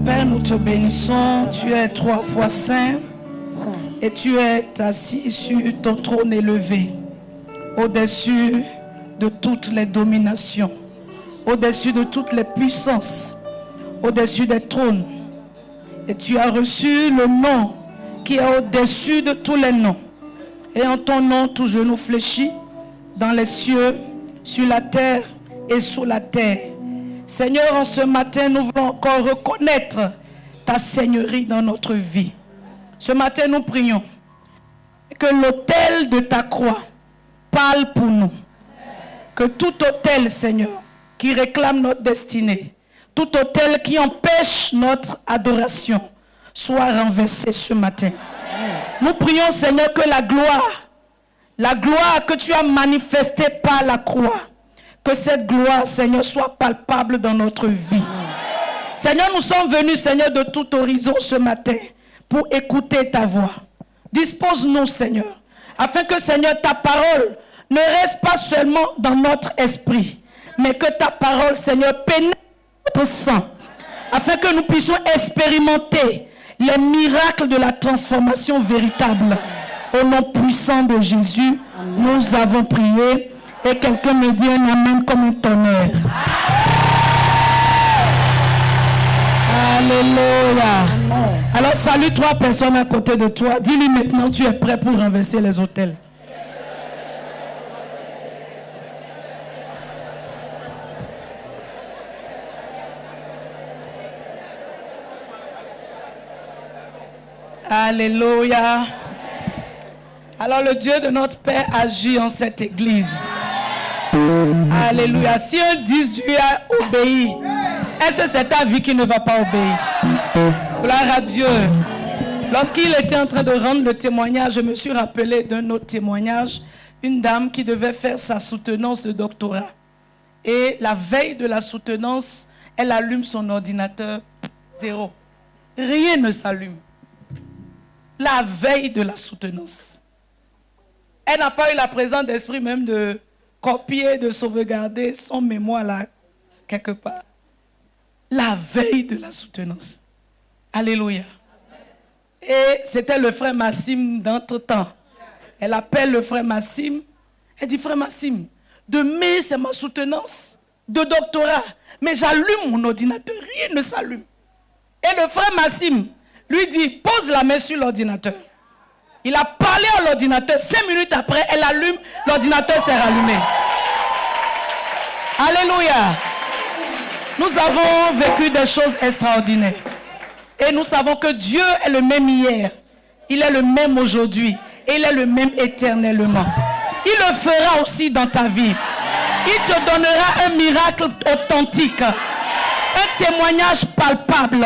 Père, nous te bénissons. Tu es 3 fois saint et tu es assis sur ton trône élevé, au-dessus de toutes les dominations, au-dessus de toutes les puissances, au-dessus des trônes. Et tu as reçu le nom qui est au-dessus de tous les noms. Et en ton nom, tout genou fléchit dans les cieux, sur la terre et sous la terre. Seigneur, en ce matin, nous voulons encore reconnaître ta seigneurie dans notre vie. Ce matin, nous prions que l'autel de ta croix parle pour nous. Que tout autel, Seigneur, qui réclame notre destinée, tout autel qui empêche notre adoration, soit renversé ce matin. Nous prions, Seigneur, que la gloire que tu as manifestée par la croix, que cette gloire, Seigneur, soit palpable dans notre vie. Seigneur, nous sommes venus, Seigneur, de tout horizon ce matin pour écouter ta voix. Dispose-nous, Seigneur, afin que, Seigneur, ta parole ne reste pas seulement dans notre esprit, mais que ta parole, Seigneur, pénètre notre sang, afin que nous puissions expérimenter les miracles de la transformation véritable. Au nom puissant de Jésus, nous avons prié. Et quelqu'un me dit un amen comme un tonnerre. Alléluia. Alors salue 3 personnes à côté de toi. Dis-lui maintenant, tu es prêt pour renverser les autels. Alléluia. Alors le Dieu de notre Père agit en cette église. Alléluia. Si un 10 Dieu a obéi, est-ce que c'est ta vie qui ne va pas obéir? Gloire à Dieu. Lorsqu'il était en train de rendre le témoignage, je me suis rappelé d'un autre témoignage. Une dame qui devait faire sa soutenance de doctorat. Et la veille de la soutenance, elle allume son ordinateur. Zéro. Rien ne s'allume. La veille de la soutenance. Elle n'a pas eu la présence d'esprit même de copier, de sauvegarder son mémoire là, quelque part. La veille de la soutenance. Alléluia. Et c'était le frère Massim d'entre-temps. Elle appelle le frère Massim. Elle dit, frère Massim, demain c'est ma soutenance de doctorat. Mais j'allume mon ordinateur, rien ne s'allume. Et le frère Massim lui dit, pose la main sur l'ordinateur. Il a parlé à l'ordinateur. 5 minutes après, elle allume, l'ordinateur s'est rallumé. Alléluia. Nous avons vécu des choses extraordinaires. Et nous savons que Dieu est le même hier. Il est le même aujourd'hui. Et il est le même éternellement. Il le fera aussi dans ta vie. Il te donnera un miracle authentique. Un témoignage palpable.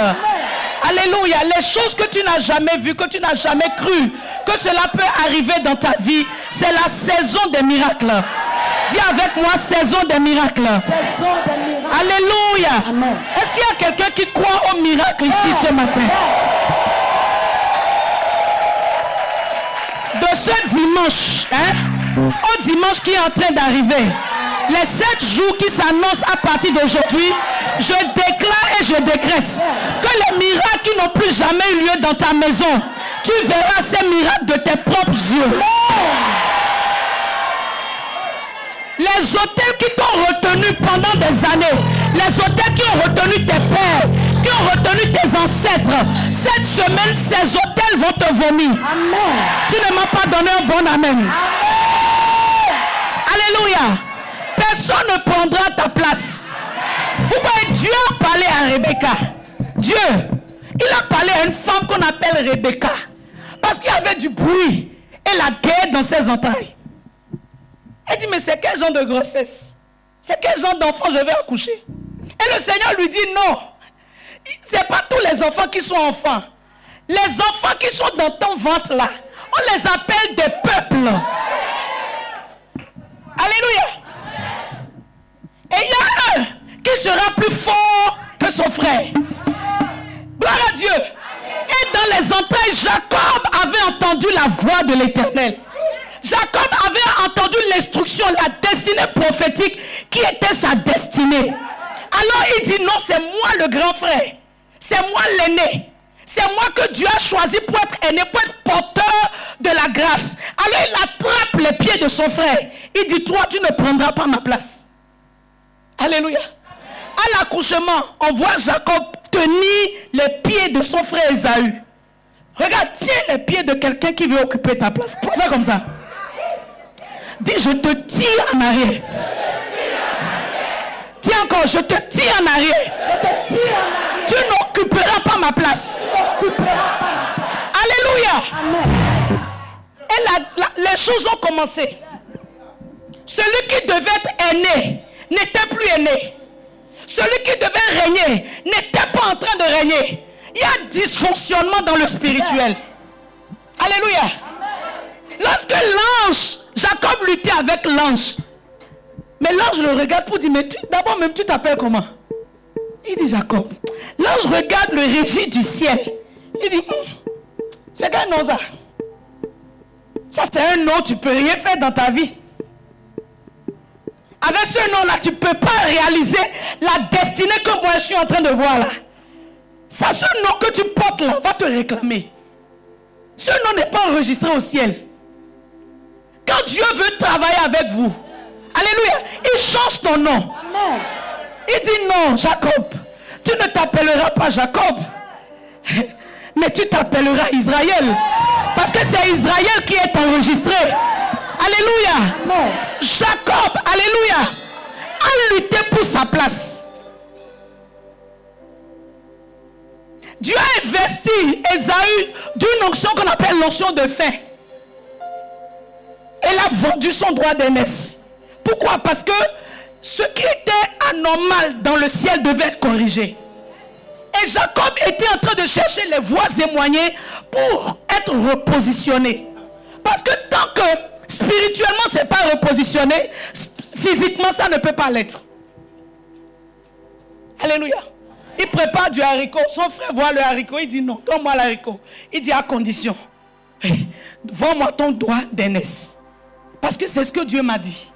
Alléluia. Les choses que tu n'as jamais vues, que tu n'as jamais cru que cela peut arriver dans ta vie, c'est la saison des miracles. Dis avec moi, saison des miracles. Saison des miracles. Alléluia. Est-ce qu'il y a quelqu'un qui croit au miracle ici ce matin? De ce dimanche, au dimanche qui est en train d'arriver, les 7 jours qui s'annoncent à partir d'aujourd'hui, je déclare et je décrète que les miracles qui n'ont plus jamais eu lieu dans ta maison, tu verras ces miracles de tes propres yeux. Les autels qui t'ont retenu pendant des années, les autels qui ont retenu tes pères, qui ont retenu tes ancêtres, cette semaine, ces autels vont te vomir. Amen. Tu ne m'as pas donné un bon amen. Amen. Alléluia. Personne ne prendra ta place. Pourquoi Dieu a parlé à Rebecca? Dieu, il a parlé à une femme qu'on appelle Rebecca. Parce qu'il y avait du bruit et la guerre dans ses entrailles. Elle dit, mais c'est quel genre de grossesse? C'est quel genre d'enfant je vais accoucher? Et le Seigneur lui dit, non. Ce n'est pas tous les enfants qui sont enfants. Les enfants qui sont dans ton ventre là, on les appelle des peuples. Alléluia. Et il y a un qui sera plus fort que son frère. Gloire à Dieu. Et dans les entrailles, Jacob avait entendu la voix de l'Éternel. Jacob avait entendu l'instruction, la destinée prophétique qui était sa destinée. Alors il dit, non, c'est moi le grand frère. C'est moi l'aîné. C'est moi que Dieu a choisi pour être aîné, pour être porteur de la grâce. Alors il attrape les pieds de son frère. Il dit, toi, tu ne prendras pas ma place. Alléluia. À l'accouchement, on voit Jacob tenir les pieds de son frère Ésaü. Regarde, tiens les pieds de quelqu'un qui veut occuper ta place. Fais comme ça. Dis, je te tire en arrière. Dis encore, je te tire en arrière. Je te tire en arrière. Tu n'occuperas pas ma place. Tu n'occuperas pas ma place. Alléluia. Amen. Et les choses ont commencé. Celui qui devait être aîné n'était plus aîné. Celui qui devait régner n'était pas en train de régner. Il y a dysfonctionnement dans le spirituel. Alléluia. Lorsque l'ange, Jacob luttait avec l'ange. Mais l'ange le regarde pour dire, mais d'abord même tu t'appelles comment? Il dit Jacob. L'ange regarde le régis du ciel. Il dit, c'est quel nom ça? Ça c'est un nom, tu ne peux rien faire dans ta vie. Avec ce nom-là, tu ne peux pas réaliser la destinée que moi je suis en train de voir là. Ça, ce nom que tu portes là, va te réclamer. Ce nom n'est pas enregistré au ciel. Quand Dieu veut travailler avec vous, alléluia, il change ton nom. Amen. Il dit non, Jacob, tu ne t'appelleras pas Jacob, mais tu t'appelleras Israël. Parce que c'est Israël qui est enregistré. Alléluia. Amen. Jacob, alléluia, a lutté pour sa place. Dieu a investi Ésaü d'une onction qu'on appelle l'onction de faim. Elle a vendu son droit d'aînesse. Pourquoi? Parce que ce qui était anormal dans le ciel devait être corrigé. Et Jacob était en train de chercher les voies et moyens pour être repositionné. Parce que tant que spirituellement ce n'est pas repositionné, physiquement ça ne peut pas l'être. Alléluia. Il prépare du haricot. Son frère voit le haricot. Il dit non, donne-moi l'haricot. Il dit à condition, vends-moi ton droit d'aînesse. Parce que c'est ce que Dieu m'a dit.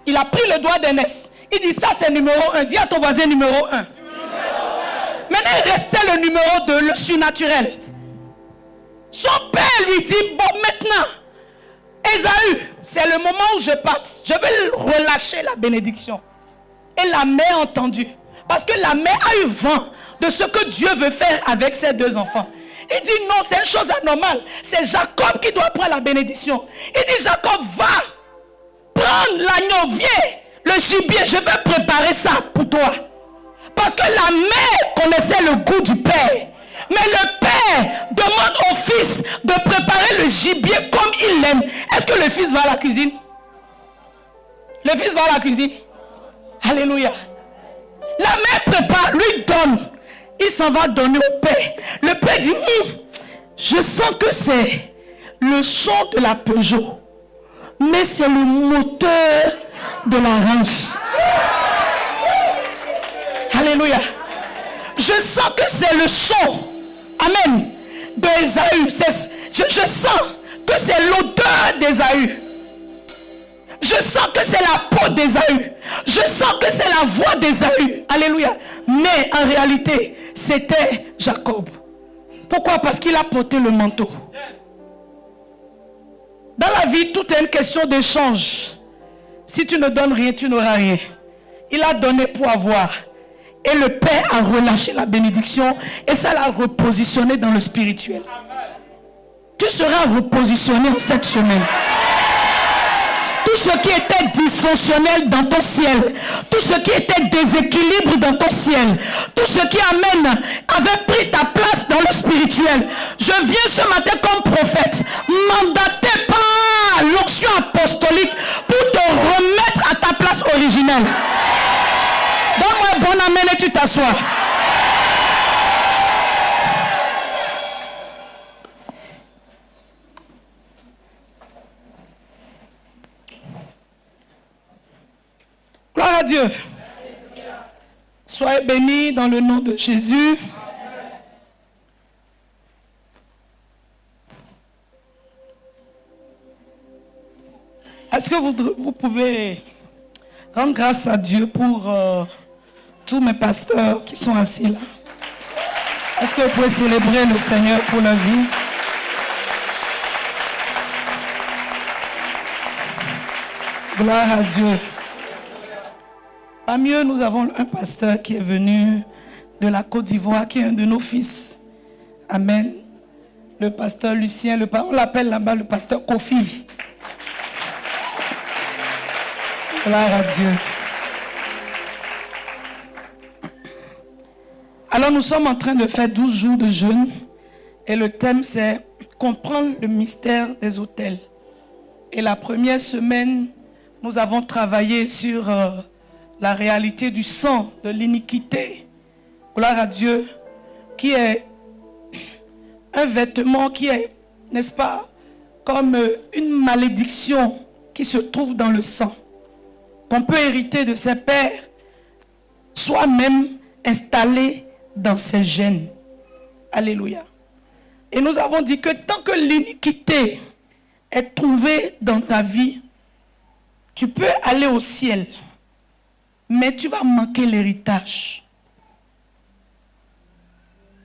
Il a pris le droit d'aînesse. Il dit ça c'est numéro 1. Dis à ton voisin numéro 1. Maintenant il restait le numéro 2, le surnaturel. Son père lui dit, bon maintenant, Ésaü, c'est le moment où je parte. Je vais relâcher la bénédiction. Et la mère a entendu. Parce que la mère a eu vent de ce que Dieu veut faire avec ses deux enfants. Il dit non, c'est une chose anormale. C'est Jacob qui doit prendre la bénédiction. Il dit Jacob, va prendre l'agneau, viens, le gibier, je vais préparer ça pour toi. Parce que la mère connaissait le goût du père. Mais le père demande au fils de préparer le gibier comme il l'aime. Est-ce que le fils va à la cuisine? Le fils va à la cuisine. Alléluia. La mère prépare, lui donne. Il s'en va donner au père. Le père dit, je sens que c'est le son de la Peugeot. Mais c'est le moteur de la range. Alléluia. Je sens que c'est le son. Amen. D'Ésaü. Je sens que c'est l'odeur d'Ésaü. Je sens que c'est la peau d'Ésaü. Je sens que c'est la voix d'Ésaü. Alléluia. Mais en réalité, c'était Jacob. Pourquoi? Parce qu'il a porté le manteau. Dans la vie, tout est une question d'échange. Si tu ne donnes rien, tu n'auras rien. Il a donné pour avoir. Et le Père a relâché la bénédiction. Et ça l'a repositionné dans le spirituel. Tu seras repositionné en cette semaine. Tout ce qui était dysfonctionnel dans ton ciel, tout ce qui était déséquilibre dans ton ciel, tout ce qui avait pris ta place dans le spirituel, je viens ce matin comme prophète, mandaté par l'onction apostolique pour te remettre à ta place originelle. Donne-moi un bon amen et tu t'assois. Gloire à Dieu. Soyez bénis dans le nom de Jésus. Est-ce que vous pouvez rendre grâce à Dieu pour tous mes pasteurs qui sont assis là? Est-ce que vous pouvez célébrer le Seigneur pour la vie? Gloire à Dieu. Parmi eux, nous avons un pasteur qui est venu de la Côte d'Ivoire, qui est un de nos fils. Amen. Le pasteur Lucien, on l'appelle là-bas le pasteur Kofi. Gloire à Dieu. Alors nous sommes en train de faire 12 jours de jeûne et le thème c'est comprendre le mystère des autels. Et la première semaine, nous avons travaillé sur la réalité du sang, de l'iniquité. Gloire à Dieu, qui est un vêtement qui est, n'est-ce pas, comme une malédiction qui se trouve dans le sang, qu'on peut hériter de ses pères, soit même installé dans ses gènes. Alléluia. Et nous avons dit que tant que l'iniquité est trouvée dans ta vie, tu peux aller au ciel, mais tu vas manquer l'héritage.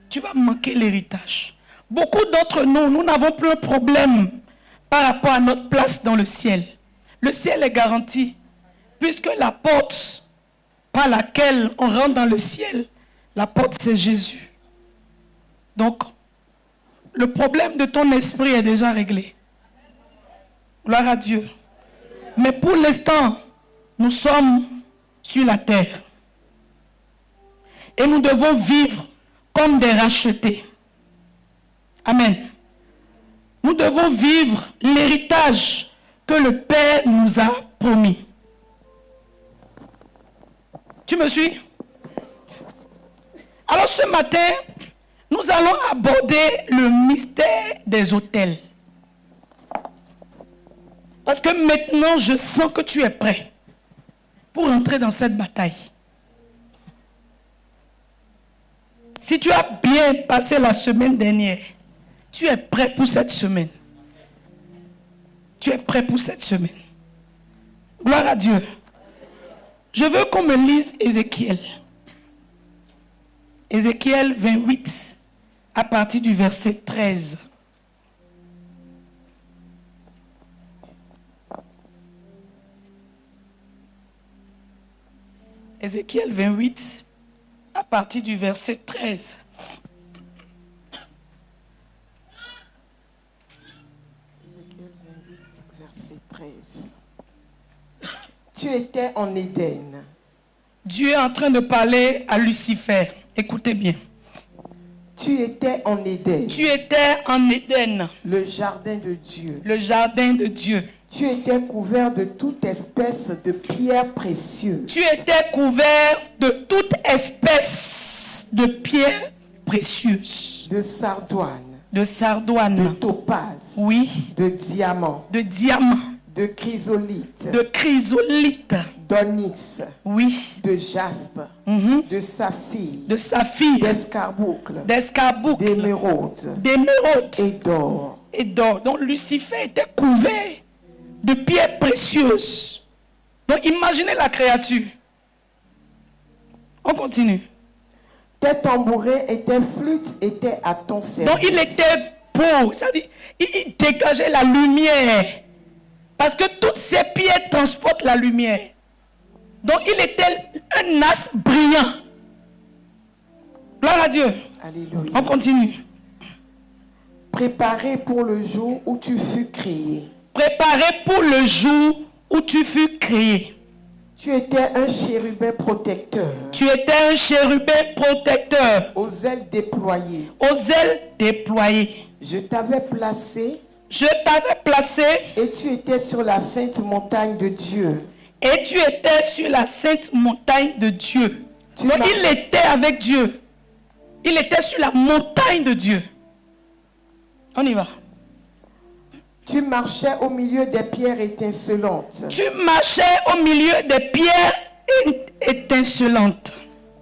Tu vas manquer l'héritage. Beaucoup d'entre nous, nous n'avons plus un problème par rapport à notre place dans le ciel. Le ciel est garanti, puisque la porte par laquelle on rentre dans le ciel, la porte c'est Jésus. Donc, le problème de ton esprit est déjà réglé. Gloire à Dieu. Mais pour l'instant, nous sommes sur la terre. Et nous devons vivre comme des rachetés. Amen. Nous devons vivre l'héritage que le Père nous a promis. Tu me suis? Alors ce matin, nous allons aborder le mystère des autels. Parce que maintenant, je sens que tu es prêt pour entrer dans cette bataille. Si tu as bien passé la semaine dernière, tu es prêt pour cette semaine. Tu es prêt pour cette semaine. Gloire à Dieu. Je veux qu'on me lise Ézéchiel. Ézéchiel 28, à partir du verset 13. Ézéchiel 28, à partir du verset 13. Ézéchiel 28, verset 13. Tu étais en Éden. Dieu est en train de parler à Lucifer. Écoutez bien. Tu étais en Éden. Tu étais en Éden. Le jardin de Dieu. Le jardin de Dieu. Tu étais couvert de toute espèce de pierres précieuses. Tu étais couvert de toute espèce de pierres précieuses. De sardoine. De sardoine. De topaz. Oui. De diamant. De diamant. De chrysolite. De chrysolite. D'onyx. Oui. De jaspe. De saphir. De saphir. D'escarboucle. D'escarboucle. D'émeraude. D'émeraude. Et d'or. Et d'or. Donc Lucifer était couvert de pierres précieuses. Donc imaginez la créature. On continue. Tes tambourins et tes flûtes étaient à ton service. Donc il était beau. C'est-à-dire, il dégageait la lumière. Parce que toutes ces pierres transportent la lumière. Donc il était un as brillant. Gloire à Dieu. Alléluia. On continue. Préparé pour le jour où tu fus créé. Préparé pour le jour où tu fus créé. Tu étais un chérubin protecteur. Tu étais un chérubin protecteur. Aux ailes déployées. Aux ailes déployées. Je t'avais placé. Je t'avais placé. Et tu étais sur la sainte montagne de Dieu. Et tu étais sur la sainte montagne de Dieu. Donc il était avec Dieu. Il était sur la montagne de Dieu. On y va. Tu marchais au milieu des pierres étincelantes. Tu marchais au milieu des pierres étincelantes.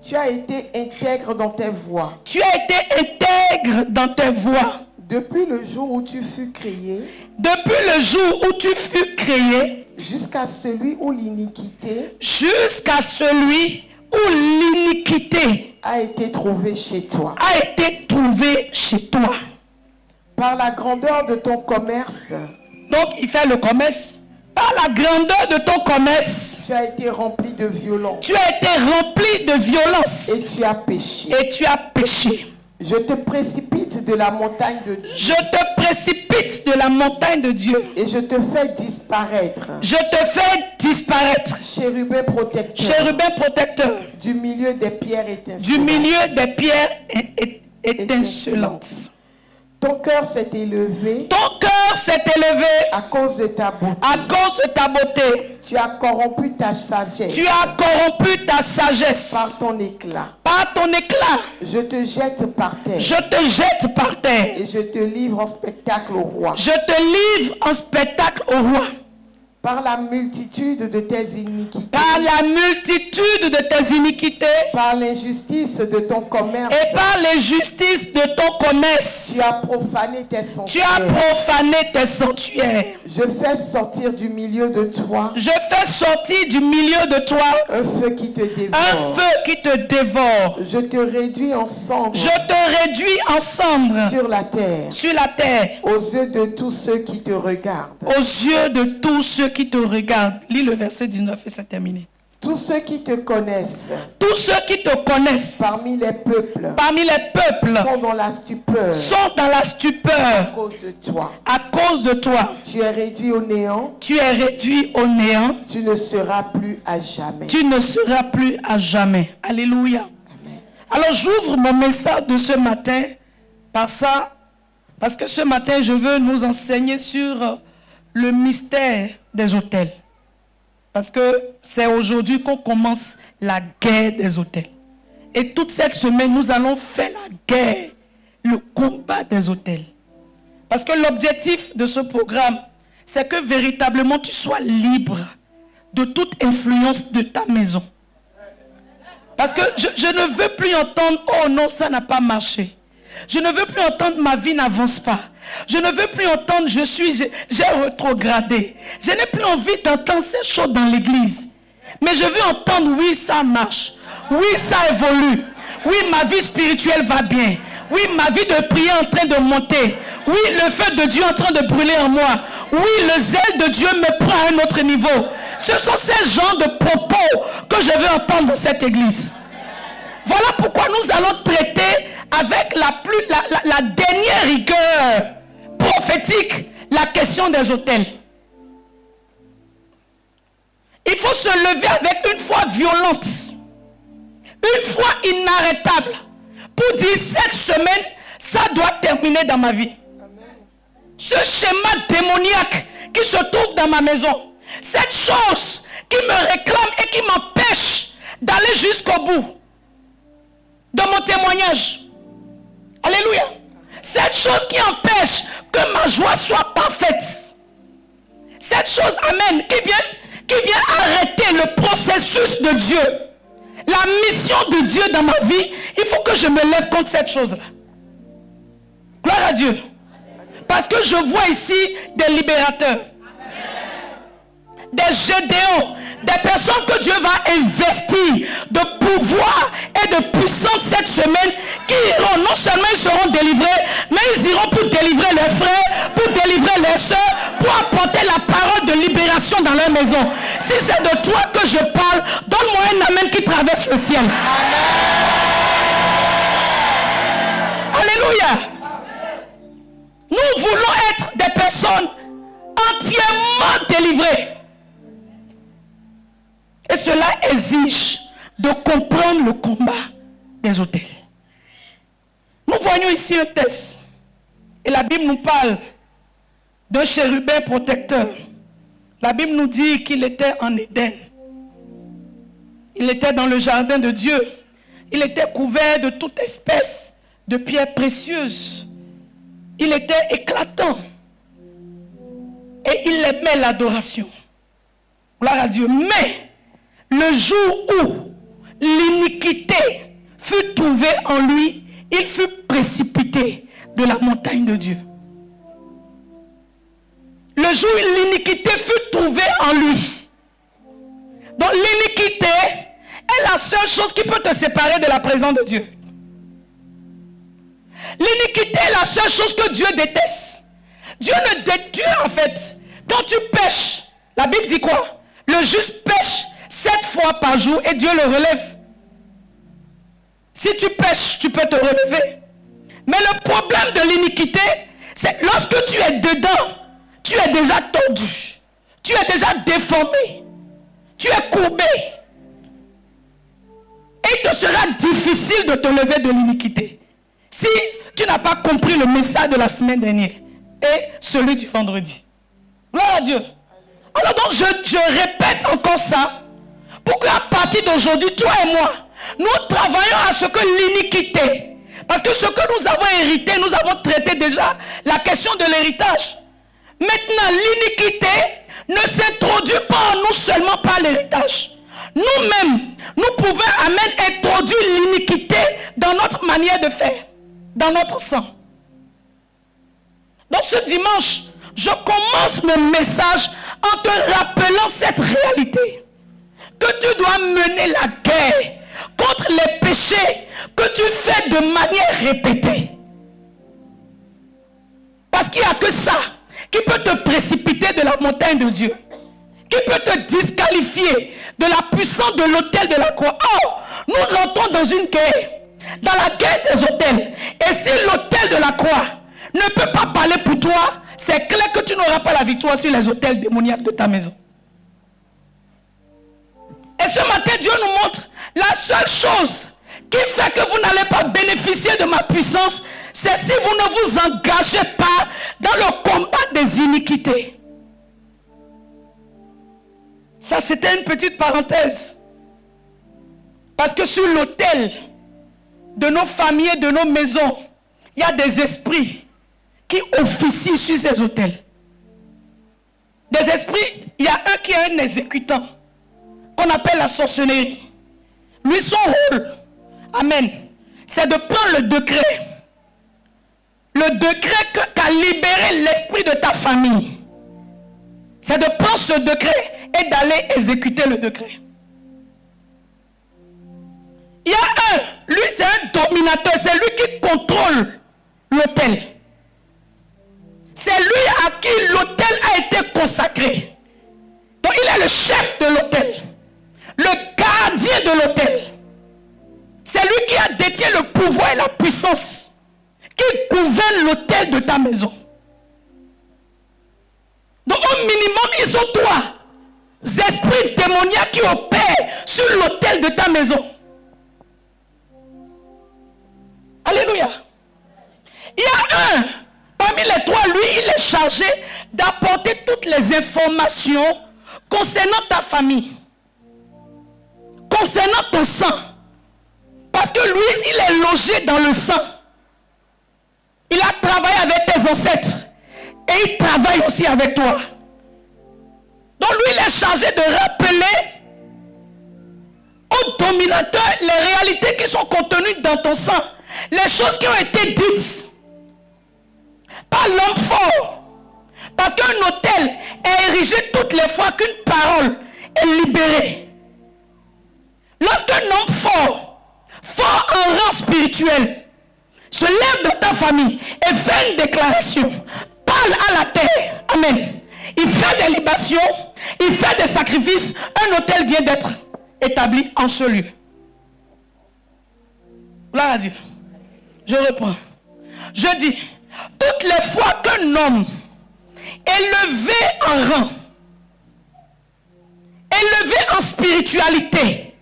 Tu as été intègre dans tes voies. Tu as été intègre dans tes voies. Depuis le jour où tu fus créé. Depuis le jour où tu fus créé. Jusqu'à celui où l'iniquité. Jusqu'à celui où l'iniquité a été trouvée chez toi. a été trouvée chez toi. Par la grandeur de ton commerce, Donc, il fait le commerce. Par la grandeur de ton commerce, tu as été rempli de violence. tu as été rempli de violence. Et tu as péché. Et tu as péché. Je te précipite de la montagne de Dieu. Je te précipite de la montagne de Dieu. Et je te fais disparaître. Je te fais disparaître. Chérubin protecteur. Chérubin protecteur. Du milieu des pierres étincelantes. Du milieu des pierres étincelantes. Ton cœur s'est élevé. Ton cœur s'est élevé à cause de ta beauté. À cause de ta beauté. Tu as corrompu ta sagesse. Tu as corrompu ta sagesse. Par ton éclat. Par ton éclat. Je te jette par terre. Je te jette par terre. Et je te livre en spectacle au roi. Je te livre en spectacle au roi. Par la multitude de tes iniquités. Par la multitude de tes iniquités. Par l'injustice de ton commerce. Et par l'injustice de ton commerce. Tu as profané tes sanctuaires. Tu as profané tes sanctuaires. Je fais sortir du milieu de toi. Je fais sortir du milieu de toi. Un feu qui te dévore. Un feu qui te dévore. Je te réduis en cendres. Je te réduis en cendres. Sur la terre. Sur la terre. Aux yeux de tous ceux qui te regardent. Aux yeux de tous ceux qui te regardent. Lis le verset 19 et c'est terminé. Tous ceux qui te connaissent. Tous ceux qui te connaissent. Parmi les peuples. Parmi les peuples. Sont dans la stupeur. Sont dans la stupeur. À cause de toi. À cause de toi. Tu es réduit au néant. Tu es réduit au néant. Tu ne seras plus à jamais. Tu ne seras plus à jamais. Alléluia. Amen. Alors j'ouvre mon message de ce matin par ça. Parce que ce matin, je veux nous enseigner sur le mystère des autels. Parce que c'est aujourd'hui qu'on commence la guerre des autels. Et toute cette semaine, nous allons faire la guerre, le combat des autels. Parce que l'objectif de ce programme, c'est que véritablement tu sois libre de toute influence de ta maison. Parce que je ne veux plus entendre, oh non, ça n'a pas marché. Je ne veux plus entendre, ma vie n'avance pas. Je ne veux plus entendre, j'ai rétrogradé. Je n'ai plus envie d'entendre ces choses dans l'église. Mais je veux entendre, oui, ça marche. Oui, ça évolue. Oui, ma vie spirituelle va bien. Oui, ma vie de prière est en train de monter. Oui, le feu de Dieu est en train de brûler en moi. Oui, le zèle de Dieu me prend à un autre niveau. Ce sont ces genres de propos que je veux entendre dans cette église. Voilà pourquoi nous allons traiter avec la dernière rigueur prophétique la question des autels. Il faut se lever avec une foi violente, une foi inarrêtable, pour dire cette semaine, ça doit terminer dans ma vie. Ce schéma démoniaque qui se trouve dans ma maison, cette chose qui me réclame et qui m'empêche d'aller jusqu'au bout de mon témoignage. Alléluia. Cette chose qui empêche que ma joie soit parfaite. Cette chose, amen, qui vient arrêter le processus de Dieu. La mission de Dieu dans ma vie, il faut que je me lève contre cette chose-là. Gloire à Dieu. Parce que je vois ici des libérateurs. Des Gédéons, des personnes que Dieu va investir de pouvoir et de puissance cette semaine, qui iront, non seulement ils seront délivrés, mais ils iront pour délivrer leurs frères, pour délivrer leurs soeurs, pour apporter la parole de libération dans leur maison. Si c'est de toi que je parle, donne-moi un amen qui traverse le ciel. Alléluia. Nous voulons être des personnes entièrement délivrées. Et cela exige de comprendre le combat des autels. Nous voyons ici un texte. Et la Bible nous parle d'un chérubin protecteur. La Bible nous dit qu'il était en Éden. Il était dans le jardin de Dieu. Il était couvert de toute espèce de pierres précieuses. Il était éclatant. Et il aimait l'adoration. Gloire à Dieu. Mais le jour où l'iniquité fut trouvée en lui, il fut précipité de la montagne de Dieu. Le jour où l'iniquité fut trouvée en lui. Donc l'iniquité est la seule chose qui peut te séparer de la présence de Dieu. L'iniquité est la seule chose que Dieu déteste. Dieu en fait, quand tu pêches, la Bible dit quoi? Le juste pêche 7 fois par jour et Dieu le relève. Si tu pêches, tu peux te relever. Mais le problème de l'iniquité, c'est lorsque tu es dedans, tu es déjà tordu. Tu es déjà déformé. Tu es courbé. Et il te sera difficile de te lever de l'iniquité. Si tu n'as pas compris le message de la semaine dernière et celui du vendredi. Gloire à Dieu. Alors donc je répète encore ça pour qu'à partir d'aujourd'hui, toi et moi, nous travaillons à ce que l'iniquité, parce que ce que nous avons hérité, nous avons traité déjà la question de l'héritage. Maintenant, l'iniquité ne s'introduit pas en nous seulement par l'héritage. Nous-mêmes, nous pouvons introduire l'iniquité dans notre manière de faire, dans notre sang. Donc ce dimanche, je commence mon message en te rappelant cette réalité. Que tu dois mener la guerre contre les péchés que tu fais de manière répétée. Parce qu'il n'y a que ça qui peut te précipiter de la montagne de Dieu. Qui peut te disqualifier de la puissance de l'autel de la croix. Or, nous rentrons dans une guerre. Dans la guerre des autels. Et si l'autel de la croix ne peut pas parler pour toi, c'est clair que tu n'auras pas la victoire sur les autels démoniaques de ta maison. Et ce matin, Dieu nous montre la seule chose qui fait que vous n'allez pas bénéficier de ma puissance, c'est si vous ne vous engagez pas dans le combat des iniquités. Ça, c'était une petite parenthèse. Parce que sur l'autel de nos familles, de nos maisons, il y a des esprits qui officient sur ces autels. Des esprits, il y a un qui est un exécutant, qu'on appelle la sorcellerie. Lui, son rôle, amen, c'est de prendre le décret. Le décret qu'a libéré l'esprit de ta famille. C'est de prendre ce décret et d'aller exécuter le décret. Il y a lui c'est un dominateur, c'est lui qui contrôle l'autel. C'est lui à qui l'autel a été consacré. Donc il est le chef de l'autel, le gardien de l'autel. C'est lui qui a détient le pouvoir et la puissance, qui gouverne l'autel de ta maison. Donc au minimum, ils sont trois esprits démoniaques qui opèrent sur l'autel de ta maison. Alléluia. Il y a un, parmi les trois, lui, il est chargé d'apporter toutes les informations concernant ta famille, concernant ton sang. Parce que lui, il est logé dans le sang. Il a travaillé avec tes ancêtres. Et il travaille aussi avec toi. Donc lui, il est chargé de rappeler aux dominateurs les réalités qui sont contenues dans ton sang. Les choses qui ont été dites par l'homme fort. Parce qu'un autel est érigé toutes les fois qu'une parole est libérée. Lorsqu'un homme fort en rang spirituel, se lève dans ta famille et fait une déclaration, parle à la terre, amen. Il fait des libations, il fait des sacrifices, un autel vient d'être établi en ce lieu. Gloire à Dieu. Je reprends. Je dis, toutes les fois qu'un homme élevé en rang, élevé en spiritualité,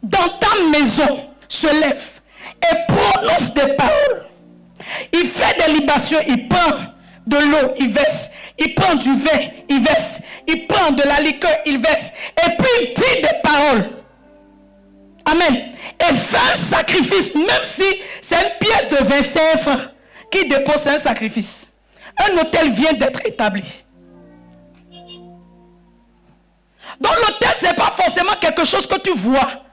dans ta maison, se lève et prononce des paroles. Il fait des libations, il prend de l'eau, il verse. Il prend du vin, il verse. Il prend de la liqueur, il verse. Et puis il dit des paroles. Amen. Et fait un sacrifice, même si c'est une pièce de 25 francs qui dépose un sacrifice. Un autel vient d'être établi. Donc l'autel, ce n'est pas forcément quelque chose que tu vois.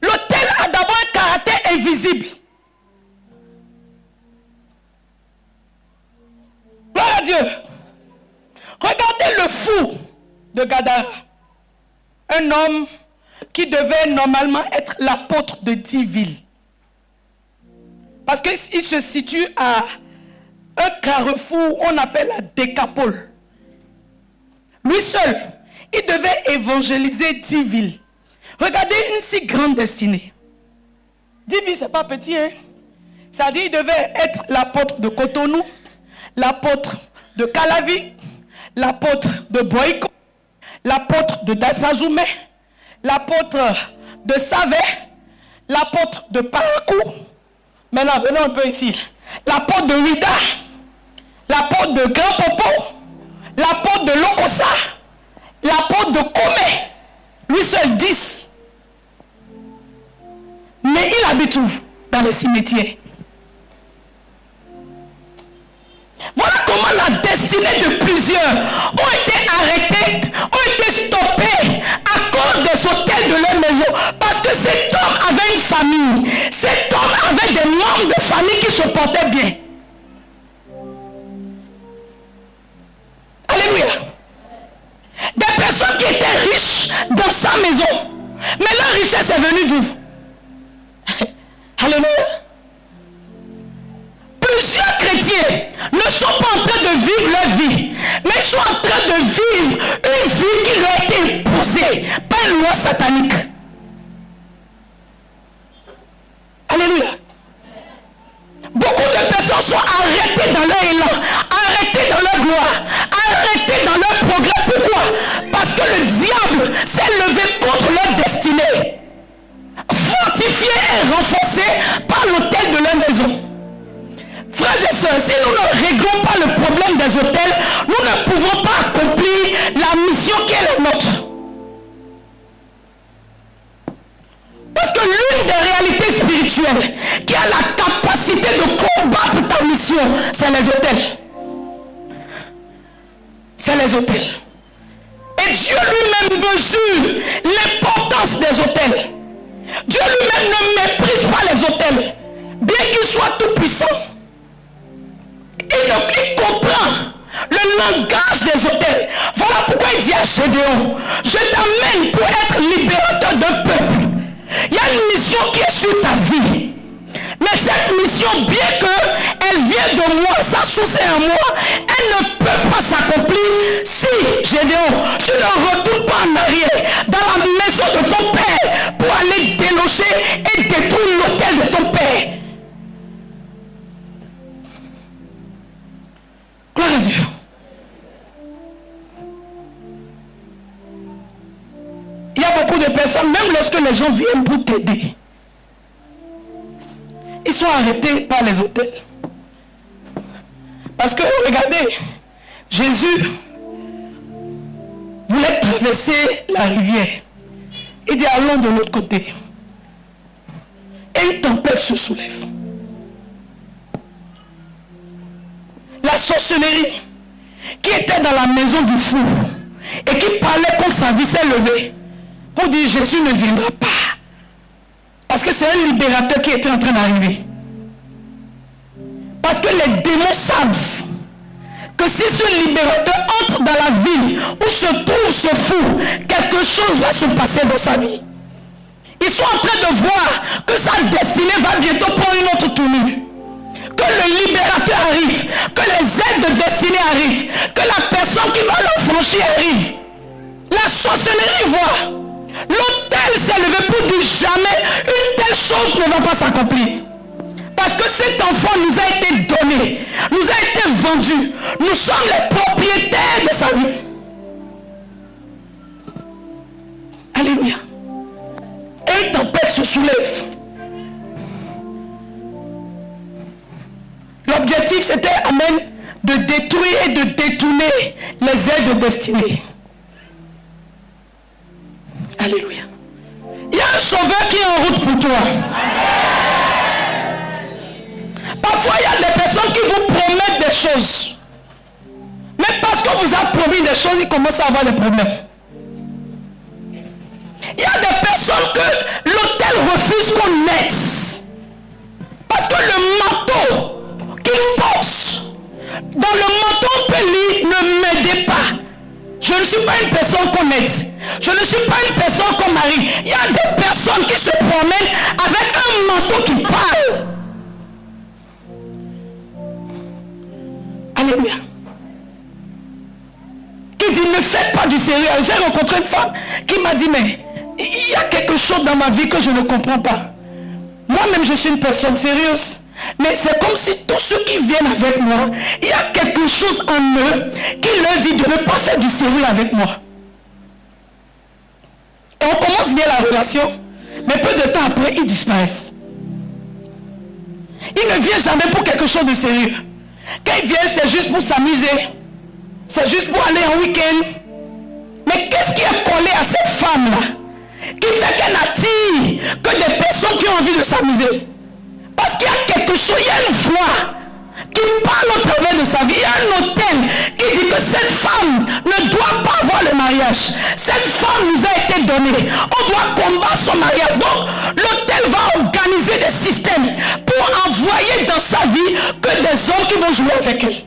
L'autel a d'abord un caractère invisible. Gloire à Dieu. Regardez le fou de Gadara. un homme qui devait normalement être l'apôtre de 10 villes. Parce qu'il se situe à un carrefour, on appelle la Décapole. Lui seul, il devait évangéliser 10 villes. Regardez une si grande destinée. 10 villes, c'est pas petit, hein? C'est-à-dire qu'il devait être l'apôtre de Cotonou, l'apôtre de Calavi, l'apôtre de Boyko, l'apôtre de Dassazoumé, l'apôtre de Savé, l'apôtre de Parakou. Maintenant, venons un peu ici. L'apôtre de Ouida, l'apôtre de Grand Popo, l'apôtre de Lokossa, l'apôtre de Komé. Lui seul 10. Mais il habite où? Dans les cimetières. Voilà comment la destinée de plusieurs ont été arrêtées, ont été stoppées à cause des hôtels de leur maison. Parce que cet homme avait une famille. Cet homme avait des membres de famille qui se portaient bien. Alléluia. Des personnes qui étaient riches dans sa maison. Mais leur richesse est venue d'où? Alléluia. Plusieurs chrétiens ne sont pas en train de vivre leur vie, mais ils sont en train de vivre une vie qui leur a été imposée par une loi satanique. Alléluia. Beaucoup de personnes sont arrêtées dans leur élan, arrêtées dans leur gloire, arrêtées dans leur progrès. Pourquoi? Parce que le diable s'est levé contre leur destinée, fortifié et renforcé par l'autel de leur maison. Frères et sœurs, si nous ne réglons pas le problème des hôtels, nous ne pouvons pas accomplir la mission qui est la nôtre. Parce que l'une des réalités spirituelles qui a la capacité de combattre ta mission, c'est les hôtels. C'est les hôtels. Et Dieu lui-même mesure l'importance des hôtels. Dieu lui-même ne méprise pas les hôtels, bien qu'il soit tout puissant. Il comprend le langage des hôtels. Voilà pourquoi il dit à Gédéon, je t'amène pour être libérateur d'un peuple. Il y a une mission qui est sur ta vie. Mais cette mission, bien qu'elle vienne de moi, sa source est en moi, elle ne peut pas s'accomplir si, Gédéon, tu ne retournes pas en arrière dans la maison de ton père pour aller déloger et détruire l'autel de ton père. Gloire à Dieu. Il y a beaucoup de personnes, même lorsque les gens viennent pour t'aider, ils sont arrêtés par les hôtels. Parce que, regardez, Jésus voulait traverser la rivière. Il dit, allons de l'autre côté. Et une tempête se soulève. La sorcellerie qui était dans la maison du fou et qui parlait contre sa vie s'est levée pour dire Jésus ne viendra pas. Parce que c'est un libérateur qui était en train d'arriver. Parce que les démons savent que si ce libérateur entre dans la ville où se trouve ce fou, quelque chose va se passer dans sa vie. Ils sont en train de voir que sa destinée va bientôt prendre une autre tournure. Que le libérateur arrive, que les aides de destinée arrivent, que la personne qui va l'affranchir arrive. La sorcellerie voit. L'autel s'est levé pour dire jamais une telle chose ne va pas s'accomplir. Parce que cet enfant nous a été donné, nous a été vendu. Nous sommes les propriétaires de sa vie. Alléluia. Et une tempête se soulève. L'objectif c'était amen, de détruire et de détourner les aides de destinée. Alléluia. Il y a un sauveur qui est en route pour toi. Parfois il y a des personnes qui vous promettent des choses. Mais parce qu'on vous a promis des choses, ils commencent à avoir des problèmes. Il y a des personnes que l'autel refuse qu'on aide. Parce que le manteau qu'il porte, dans le manteau on peut lire, ne m'aidez pas. Je ne suis pas une personne qu'on aide. Je ne suis pas une personne mari. Il y a des personnes qui se promènent avec un manteau qui parle. Alléluia. Qui dit ne faites pas du sérieux. J'ai rencontré une femme qui m'a dit mais il y a quelque chose dans ma vie que je ne comprends pas. Moi-même je suis une personne sérieuse. Mais c'est comme si tous ceux qui viennent avec moi, il y a quelque chose en eux qui leur dit de ne pas faire du sérieux avec moi. Et on commence bien la relation, mais peu de temps après, ils disparaissent. Ils ne viennent jamais pour quelque chose de sérieux. Quand ils viennent, c'est juste pour s'amuser. C'est juste pour aller en week-end. Mais qu'est-ce qui est collé à cette femme-là qui fait qu'elle n'attire que des personnes qui ont envie de s'amuser? Parce qu'il y a quelque chose, il y a une voix qui parle au travers de sa vie. Il y a un autel qui dit que cette femme ne doit pas avoir le mariage. Cette femme nous a été donnée. On doit combattre son mariage. Donc, l'autel va organiser des systèmes pour envoyer dans sa vie que des hommes qui vont jouer avec elle.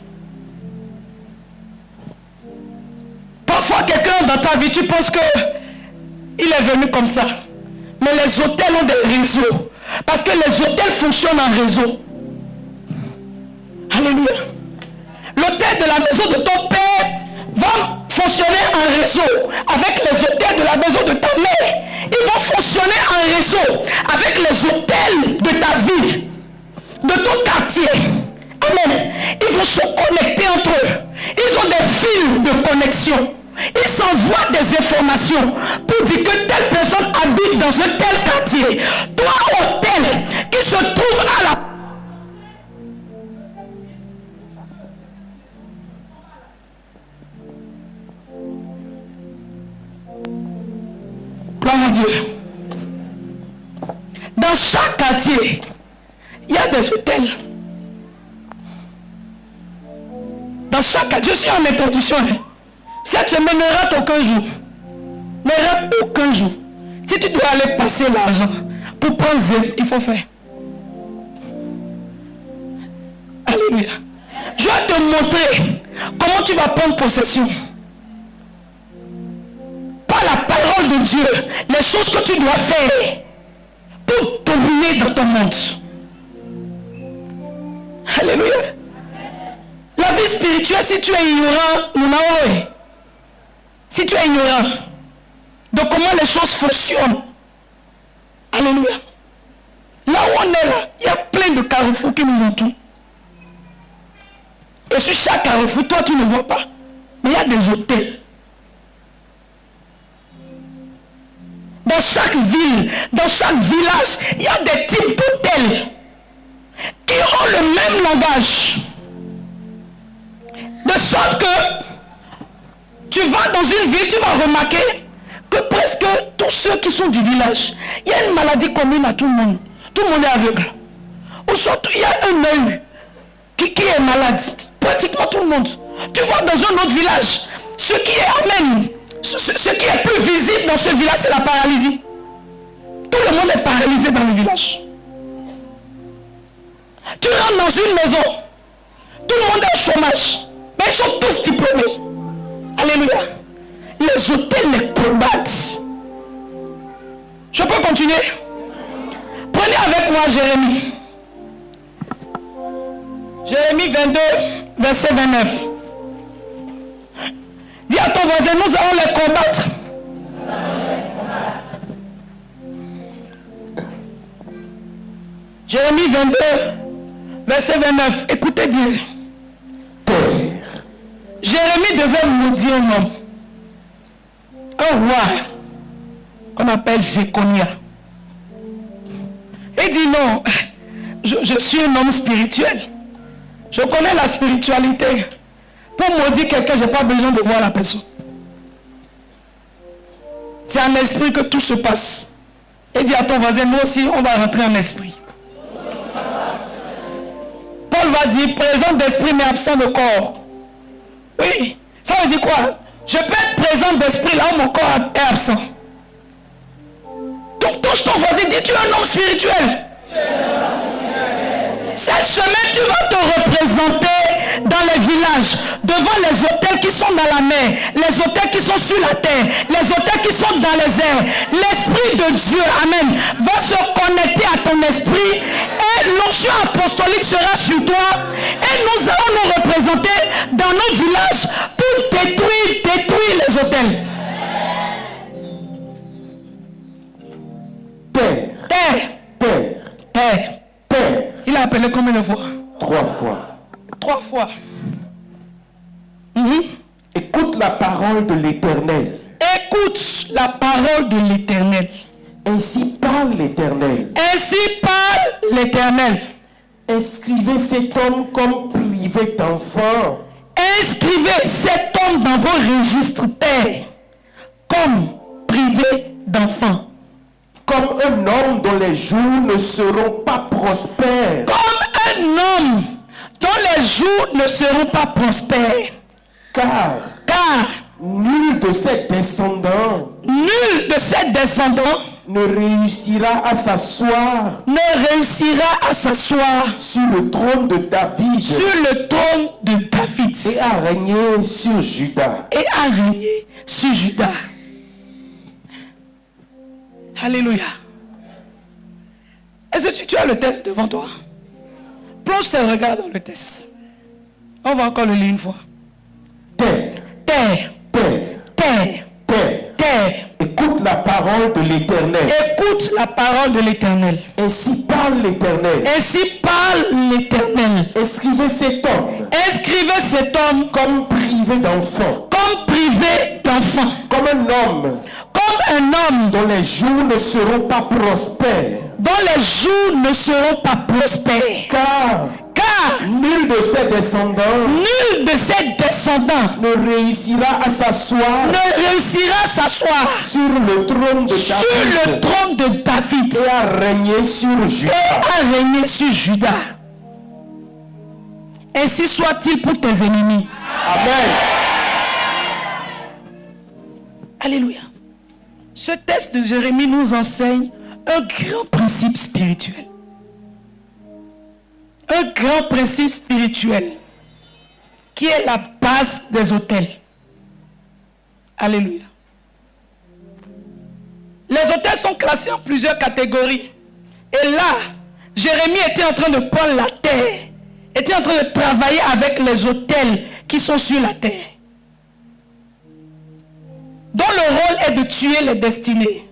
Parfois, quelqu'un dans ta vie, tu penses que il est venu comme ça. Mais les hôtels ont des réseaux. Parce que les hôtels fonctionnent en réseau. Alléluia. L'hôtel de la maison de ton père va fonctionner en réseau avec les hôtels de la maison de ta mère. Ils vont fonctionner en réseau avec les hôtels de ta ville, de ton quartier. Amen. Ils vont se connecter entre eux. Ils ont des fils de connexion. Ils s'envoient des informations pour dire que telle personne habite dans un tel quartier. Toi, hôtel qui se trouve à la... Gloire à Dieu. Dans chaque quartier, il y a des hôtels. Dans chaque quartier, je suis en introduction. Cette semaine ne rate aucun jour. Ne rate aucun jour. Si tu dois aller passer l'argent pour prendre zèle, il faut faire. Alléluia. Je vais te montrer comment tu vas prendre possession. Par la parole de Dieu, les choses que tu dois faire pour dominer dans ton monde. Alléluia. La vie spirituelle, si tu es ignorant, si tu es ignorant de comment les choses fonctionnent, alléluia. Là où on est là, il y a plein de carrefours qui nous entourent. Et sur chaque carrefour, toi tu ne vois pas. Mais il y a des hôtels. Dans chaque ville, dans chaque village, il y a des types d'hôtels qui ont le même langage. De sorte que tu vas dans une ville, tu vas remarquer que presque tous ceux qui sont du village, il y a une maladie commune à tout le monde. Tout le monde est aveugle. Ou soit il y a un œil qui est malade. Pratiquement tout le monde. Tu vas dans un autre village. Ce qui est plus visible dans ce village, c'est la paralysie. Tout le monde est paralysé dans le village. Tu rentres dans une maison. Tout le monde est au chômage. Mais ils sont tous diplômés. Alléluia. Les hôtels les combattent. Je peux continuer? Prenez avec moi Jérémie. Jérémie 22, verset 29. Dis à ton voisin, nous allons les combattre. Jérémie 22, verset 29. Écoutez bien. Jérémie devait maudire un homme. Un roi qu'on appelle Jéconia. Il dit non, je suis un homme spirituel. Je connais la spiritualité. Pour maudire quelqu'un, je n'ai pas besoin de voir la personne. C'est en esprit que tout se passe. Et dit à ton voisin, nous aussi, on va rentrer en esprit. Paul va dire, présent d'esprit mais absent de corps. Oui, ça veut dire quoi? Je peux être présent d'esprit là où mon corps est absent. Donc touche ton voisin, dis tu es un homme spirituel. Cette semaine, tu vas te représenter dans les villages, de devant les autels qui sont dans la mer, les autels qui sont sur la terre, les autels qui sont dans les airs. L'Esprit de Dieu, amen, va se connecter à ton esprit et l'onction apostolique sera sur toi et nous allons nous représenter dans nos villages pour détruire les autels. Terre. Il a appelé combien de fois? 3 fois. 3 fois. Écoute la parole de l'Éternel. Écoute la parole de l'Éternel. Ainsi parle l'Éternel. Ainsi parle l'Éternel. Inscrivez cet homme comme privé d'enfant. Inscrivez cet homme dans vos registres terre comme privé d'enfant. Comme un homme dont les jours ne seront pas prospères. Comme un homme dont les jours ne seront pas prospères. Car nul de ses descendants ne réussira à s'asseoir sur le trône de David. Et à régner sur Juda. Alléluia. Est-ce que tu as le test devant toi? Plonge tes regards dans le test. On va encore le lire une fois. Terre. Écoute la parole de l'Éternel. Écoute la parole de l'Éternel. Ainsi parle l'Éternel. Inscrivez cet homme comme privé d'enfant. Comme un homme dont les jours ne seront pas prospères. Car nul de ses descendants ne réussira à s'asseoir sur le trône de David et à régner sur Juda. Ainsi soit-il pour tes ennemis. Amen. Alléluia. Ce texte de Jérémie nous enseigne un grand principe spirituel. Un grand principe spirituel qui est la base des autels. Alléluia. Les autels sont classés en plusieurs catégories. Et là, Jérémie était en train de prendre la terre, était en train de travailler avec les autels qui sont sur la terre, dont le rôle est de tuer les destinées,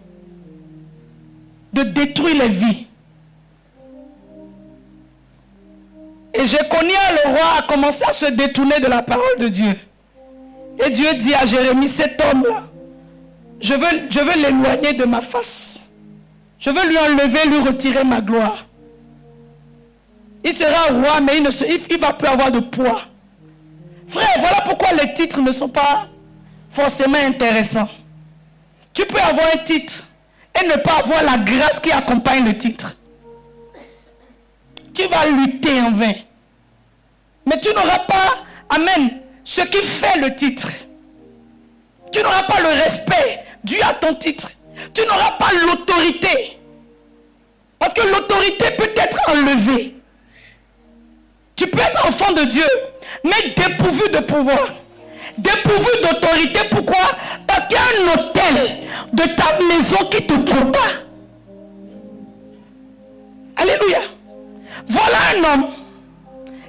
de détruire les vies. Et Jéconia, le roi, a commencé à se détourner de la parole de Dieu. Et Dieu dit à Jérémie, cet homme-là, je veux l'éloigner de ma face. Je veux lui enlever, lui retirer ma gloire. Il sera roi, mais il ne va plus avoir de poids. Frère, voilà pourquoi les titres ne sont pas forcément intéressant. Tu peux avoir un titre et ne pas avoir la grâce qui accompagne le titre. Tu vas lutter en vain. Mais tu n'auras pas, amen, ce qui fait le titre. Tu n'auras pas le respect dû à ton titre. Tu n'auras pas l'autorité. Parce que l'autorité peut être enlevée. Tu peux être enfant de Dieu, mais dépourvu de pouvoir. Dépourvu d'autorité. Pourquoi? Parce qu'il y a un autel de ta maison qui te combat. Alléluia. Voilà un homme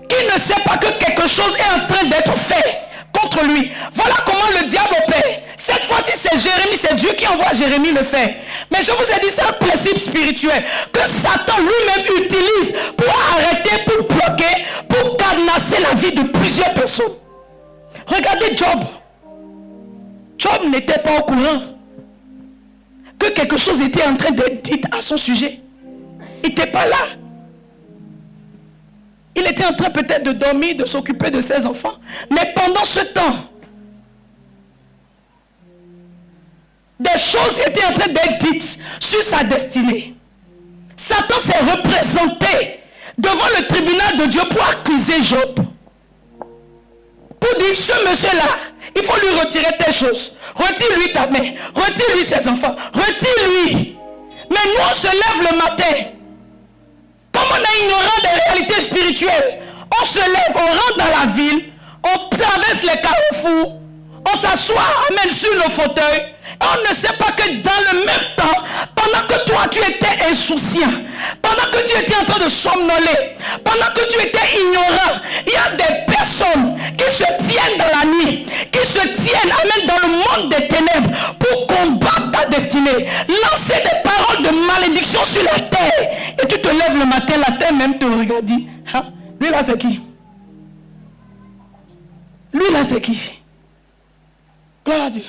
qui ne sait pas que quelque chose est en train d'être fait contre lui. Voilà comment le diable opère. Cette fois-ci, c'est Jérémie, c'est Dieu qui envoie Jérémie le faire. Mais je vous ai dit, c'est un principe spirituel que Satan lui-même utilise pour arrêter, pour bloquer, pour cadenasser la vie de plusieurs personnes. Regardez Job. Job n'était pas au courant que quelque chose était en train d'être dit à son sujet. Il n'était pas là. Il était en train peut-être de dormir, de s'occuper de ses enfants. Mais pendant ce temps, des choses étaient en train d'être dites sur sa destinée. Satan s'est représenté devant le tribunal de Dieu pour accuser Job. Pour dire, ce monsieur-là, il faut lui retirer telle chose. Retire-lui ta main. Retire-lui ses enfants. Retire-lui. Mais nous, on se lève le matin. Comme on est ignorant des réalités spirituelles, on se lève, on rentre dans la ville, On traverse les carrefours, on s'assoit, amène sur nos fauteuils, et on ne sait pas que dans le même temps, pendant que toi tu étais insouciant, pendant que tu étais en train de somnoler, pendant que tu étais ignorant, il y a des personnes qui se tiennent dans la nuit, qui se tiennent, amènent dans le monde des ténèbres pour combattre ta destinée, lancer des paroles de malédiction sur la terre. Et tu te lèves le matin, la terre même te regarde, dit, ah, lui là c'est qui? Lui là c'est qui? Gloire à Dieu.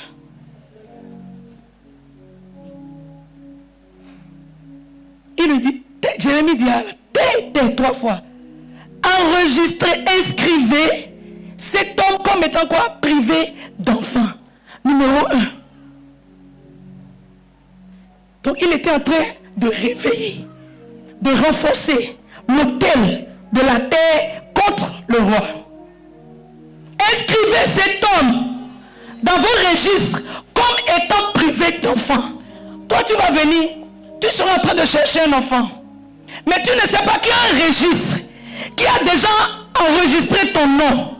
Il lui dit, Jérémie dit, tais 3 fois. Enregistrez, inscrivez cet homme comme étant quoi? Privé d'enfant. Numéro 1. Donc il était en train de réveiller, de renforcer l'autel de la terre contre le roi. Inscrivez cet homme dans vos registres comme étant privé d'enfant. Toi tu vas venir, tu seras en train de chercher un enfant. Mais tu ne sais pas qu'il y a un registre qui a déjà enregistré ton nom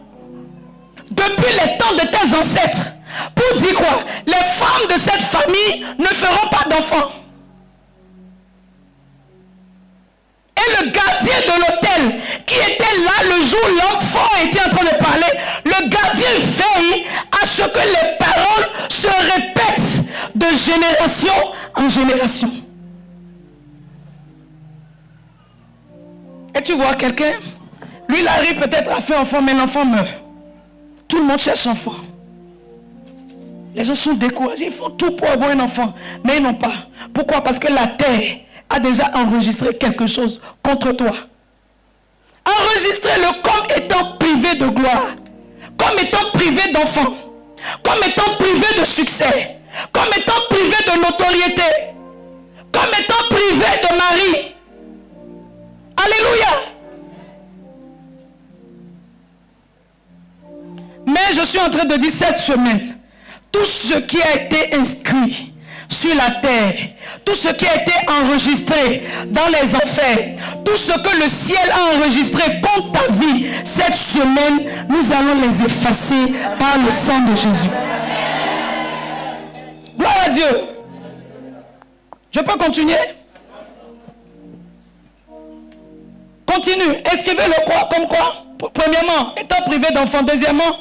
depuis les temps de tes ancêtres. Pour dire quoi? Les femmes de cette famille ne feront pas d'enfants. Et le gardien de l'hôtel qui était là le jour où l'enfant était en train de parler, le gardien veille à ce que les paroles se répètent de génération en génération. Et tu vois quelqu'un, lui il arrive peut-être à faire enfant, mais l'enfant meurt. Tout le monde cherche enfant. Les gens sont découragés, ils font tout pour avoir un enfant, mais ils n'ont pas. Pourquoi? Parce que la terre a déjà enregistré quelque chose contre toi. Enregistrez-le comme étant privé de gloire, comme étant privé d'enfant, comme étant privé de succès, comme étant privé de notoriété, comme étant privé de mari. Alléluia. Mais je suis en train de dire cette semaine, tout ce qui a été inscrit sur la terre, tout ce qui a été enregistré dans les enfers, tout ce que le ciel a enregistré contre ta vie, cette semaine, nous allons les effacer par le sang de Jésus. Gloire à Dieu. Je peux continuer? Continue. Inscrivez-le quoi? Comme quoi? Premièrement, étant privé d'enfant. Deuxièmement,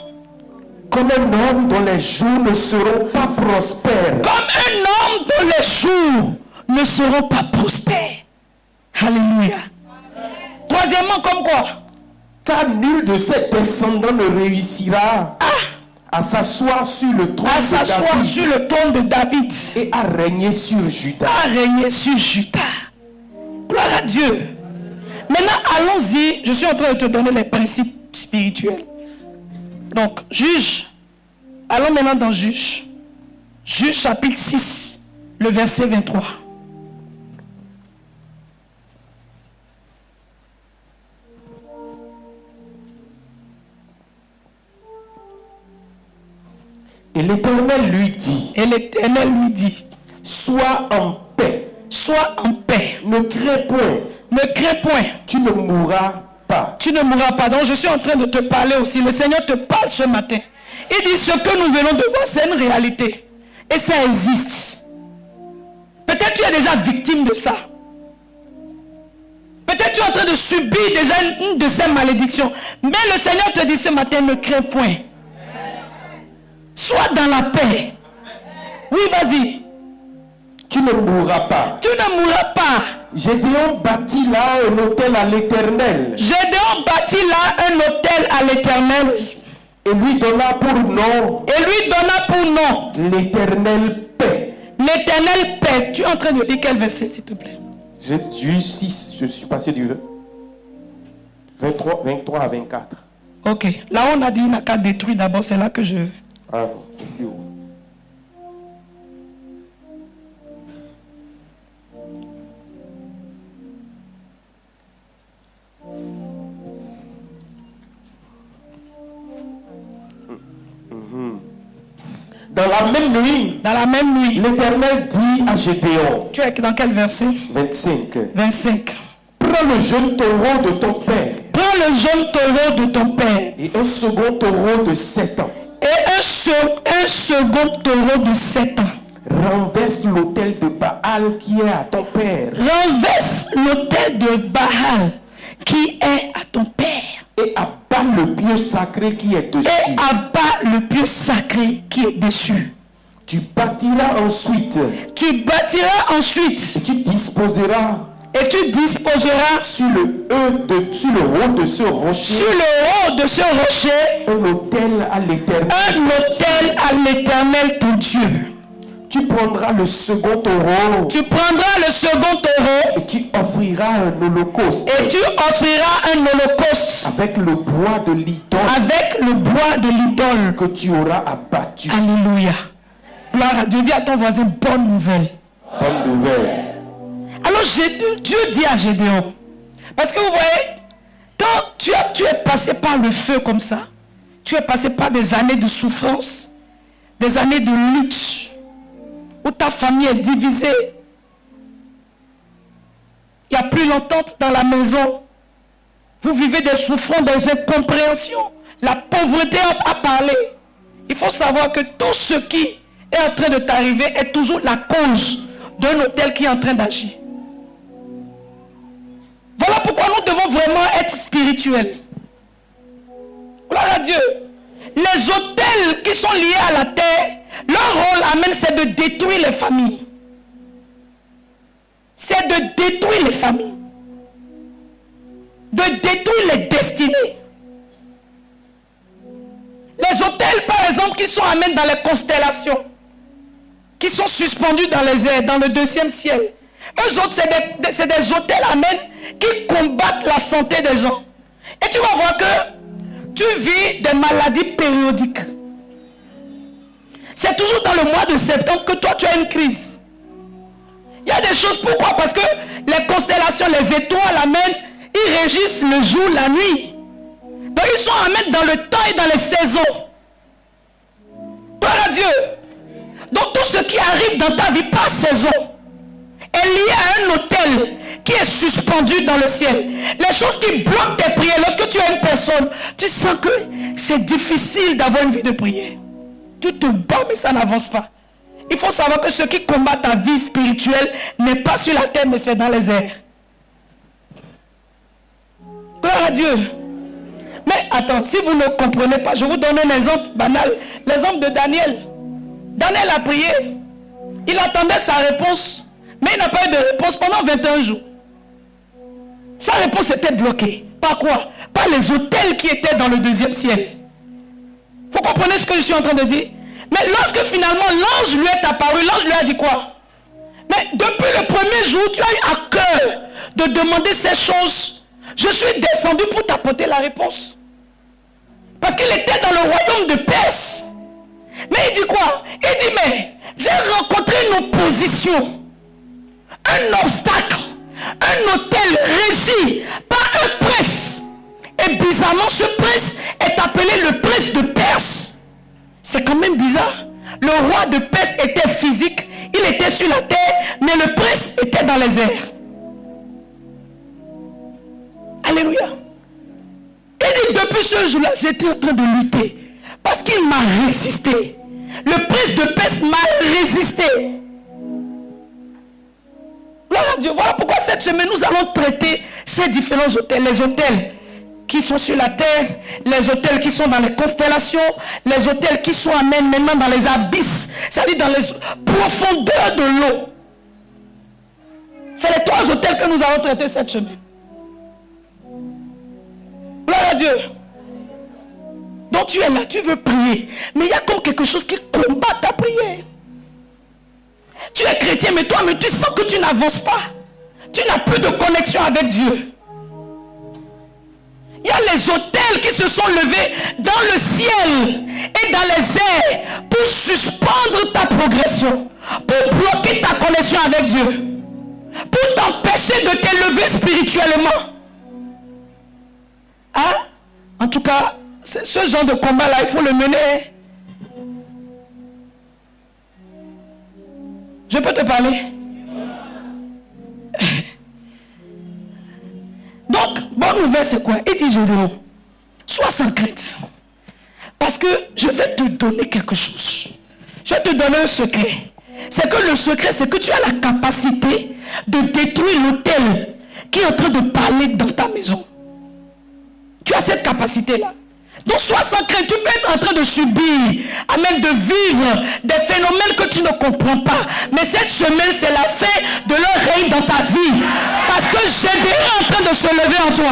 comme un homme dont les jours ne seront pas prospères. Comme un homme dont les jours ne seront pas prospères. Alléluia. Troisièmement, comme quoi? Car nul de ses descendants ne réussira à s'asseoir sur le trône à s'asseoir sur le trône de David et à régner sur Juda. À régner sur Juda. Gloire à Dieu. Maintenant, allons-y. Je suis en train de te donner les principes spirituels. Donc, Juge. Allons maintenant dans Juge. Juge chapitre 6, le verset 23. Et l'Éternel lui dit. Et l'Éternel lui dit. Sois en paix. Sois en paix. Ne crains point. Ne crains point. Tu ne mourras pas. Tu ne mourras pas. Donc je suis en train de te parler aussi. Le Seigneur te parle ce matin. Il dit ce que nous venons de voir, c'est une réalité. Et ça existe. Peut-être tu es déjà victime de ça. Peut-être tu es en train de subir déjà une de ces malédictions. Mais le Seigneur te dit ce matin, ne crains point. Sois dans la paix. Oui, vas-y. Tu ne mourras pas. Tu ne mourras pas. Gédéon bâtit là un autel à l'Éternel. Gédéon bâtit là un autel à l'Éternel. Et lui donna pour nom. Et lui donna pour nom. L'Éternel paix. L'Éternel paix. Tu es en train de lire quel verset, s'il te plaît? Juge 6, je suis passé du 23 à 24. Ok. Là, on a dit qu'il n'a qu'à détruire d'abord. C'est là que je... Ah non, c'est plus haut. Dans la même nuit, l'Éternel dit à Gédéon. Tu es dans quel verset? 25. 25. Prends le jeune taureau de ton père. Prends le jeune taureau de ton père. Et un second taureau de 7 ans. Et un second taureau de 7 ans. Renverse l'autel de Baal qui est à ton père. Renverse l'autel de Baal qui est à ton père. Et abat le pieu sacré qui est dessus. Et abat le pieu sacré qui est dessus. Tu bâtiras ensuite. Tu bâtiras ensuite. Et tu disposeras. Et tu disposeras sur le haut de ce rocher. Sur le haut de ce rocher. Un autel à l'Éternel. Un autel à l'Éternel ton Dieu. Tu prendras le second taureau. Tu prendras le second taureau. Et tu offriras un holocauste. Et tu offriras un holocauste. Avec le bois de l'idole. Avec le bois de l'idole. Que tu auras abattu. Alléluia. Gloire à Dieu. Dis à ton voisin, bonne nouvelle. Bonne nouvelle. Alors Dieu dit à Gédéon. Parce que vous voyez, quand tu es passé par le feu comme ça, tu es passé par des années de souffrance, des années de lutte, où ta famille est divisée. Il n'y a plus l'entente dans la maison. Vous vivez des souffrances, des incompréhensions. La pauvreté a parlé. Il faut savoir que tout ce qui est en train de t'arriver est toujours la cause d'un autel qui est en train d'agir. Voilà pourquoi nous devons vraiment être spirituels. Gloire à Dieu. Les autels qui sont liés à la terre, leur rôle, amen, c'est de détruire les familles. C'est de détruire les familles. De détruire les destinées. Les autels, par exemple, qui sont, amen, dans les constellations, qui sont suspendus dans les airs, dans le deuxième ciel. Eux autres, c'est des autels, amen, qui combattent la santé des gens. Et tu vas voir que tu vis des maladies périodiques. C'est toujours dans le mois de septembre que toi, tu as une crise. Il y a des choses, pourquoi? Parce que les constellations, les étoiles, amen, ils régissent le jour, la nuit. Donc ils sont, amen, dans le temps et dans les saisons. Gloire à Dieu. Donc tout ce qui arrive dans ta vie par saison est lié à un autel qui est suspendu dans le ciel. Les choses qui bloquent tes prières, lorsque tu as une personne, tu sens que c'est difficile d'avoir une vie de prière. Tu te bats mais ça n'avance pas. Il faut savoir que ce qui combat ta vie spirituelle n'est pas sur la terre mais c'est dans les airs. Gloire à Dieu. Mais attends, si vous ne comprenez pas, je vous donne un exemple banal. L'exemple de Daniel. Daniel a prié. Il attendait sa réponse. Mais il n'a pas eu de réponse pendant 21 jours. Sa réponse était bloquée. Par quoi? Par les autels qui étaient dans le deuxième ciel. Vous comprenez ce que je suis en train de dire? Mais lorsque finalement l'ange lui est apparu, l'ange lui a dit quoi? Mais depuis le premier jour, tu as eu à cœur de demander ces choses. Je suis descendu pour t'apporter la réponse. Parce qu'il était dans le royaume de Perse. Mais il dit quoi? Il dit, mais j'ai rencontré une opposition, un obstacle, un autel régi par un prince. Et bizarrement, ce prince est appelé le prince de Perse. C'est quand même bizarre. Le roi de Perse était physique, il était sur la terre, mais le prince était dans les airs. Alléluia. Il dit, depuis ce jour-là, j'étais en train de lutter. Parce qu'il m'a résisté. Le prince de Perse m'a résisté. Gloire à Dieu. Voilà pourquoi cette semaine, nous allons traiter ces différents autels. Les autels qui sont sur la terre, les autels qui sont dans les constellations, les autels qui sont amènent maintenant dans les abysses, c'est-à-dire dans les profondeurs de l'eau. C'est les 3 autels que nous allons traiter cette semaine. Gloire à Dieu. Donc tu es là, tu veux prier, mais il y a comme quelque chose qui combat ta prière. Tu es chrétien, mais toi, tu sens que tu n'avances pas. Tu n'as plus de connexion avec Dieu. Il y a les autels qui se sont levés dans le ciel et dans les airs pour suspendre ta progression, pour bloquer ta connexion avec Dieu, pour t'empêcher de t'élever spirituellement. Hein? En tout cas, ce genre de combat-là, il faut le mener. Je peux te parler? Donc, bonne bonne nouvelle, c'est quoi? Il dit, Gédéon, sois sans crainte. Parce que je vais te donner quelque chose. Je vais te donner un secret. C'est que le secret, c'est que tu as la capacité de détruire l'autel qui est en train de parler dans ta maison. Tu as cette capacité-là. Donc sois sans crainte, tu peux être en train de subir, amen, de vivre des phénomènes que tu ne comprends pas. Mais cette semaine, c'est la fin de leur règne dans ta vie. Parce que Gédéon est en train de se lever en toi.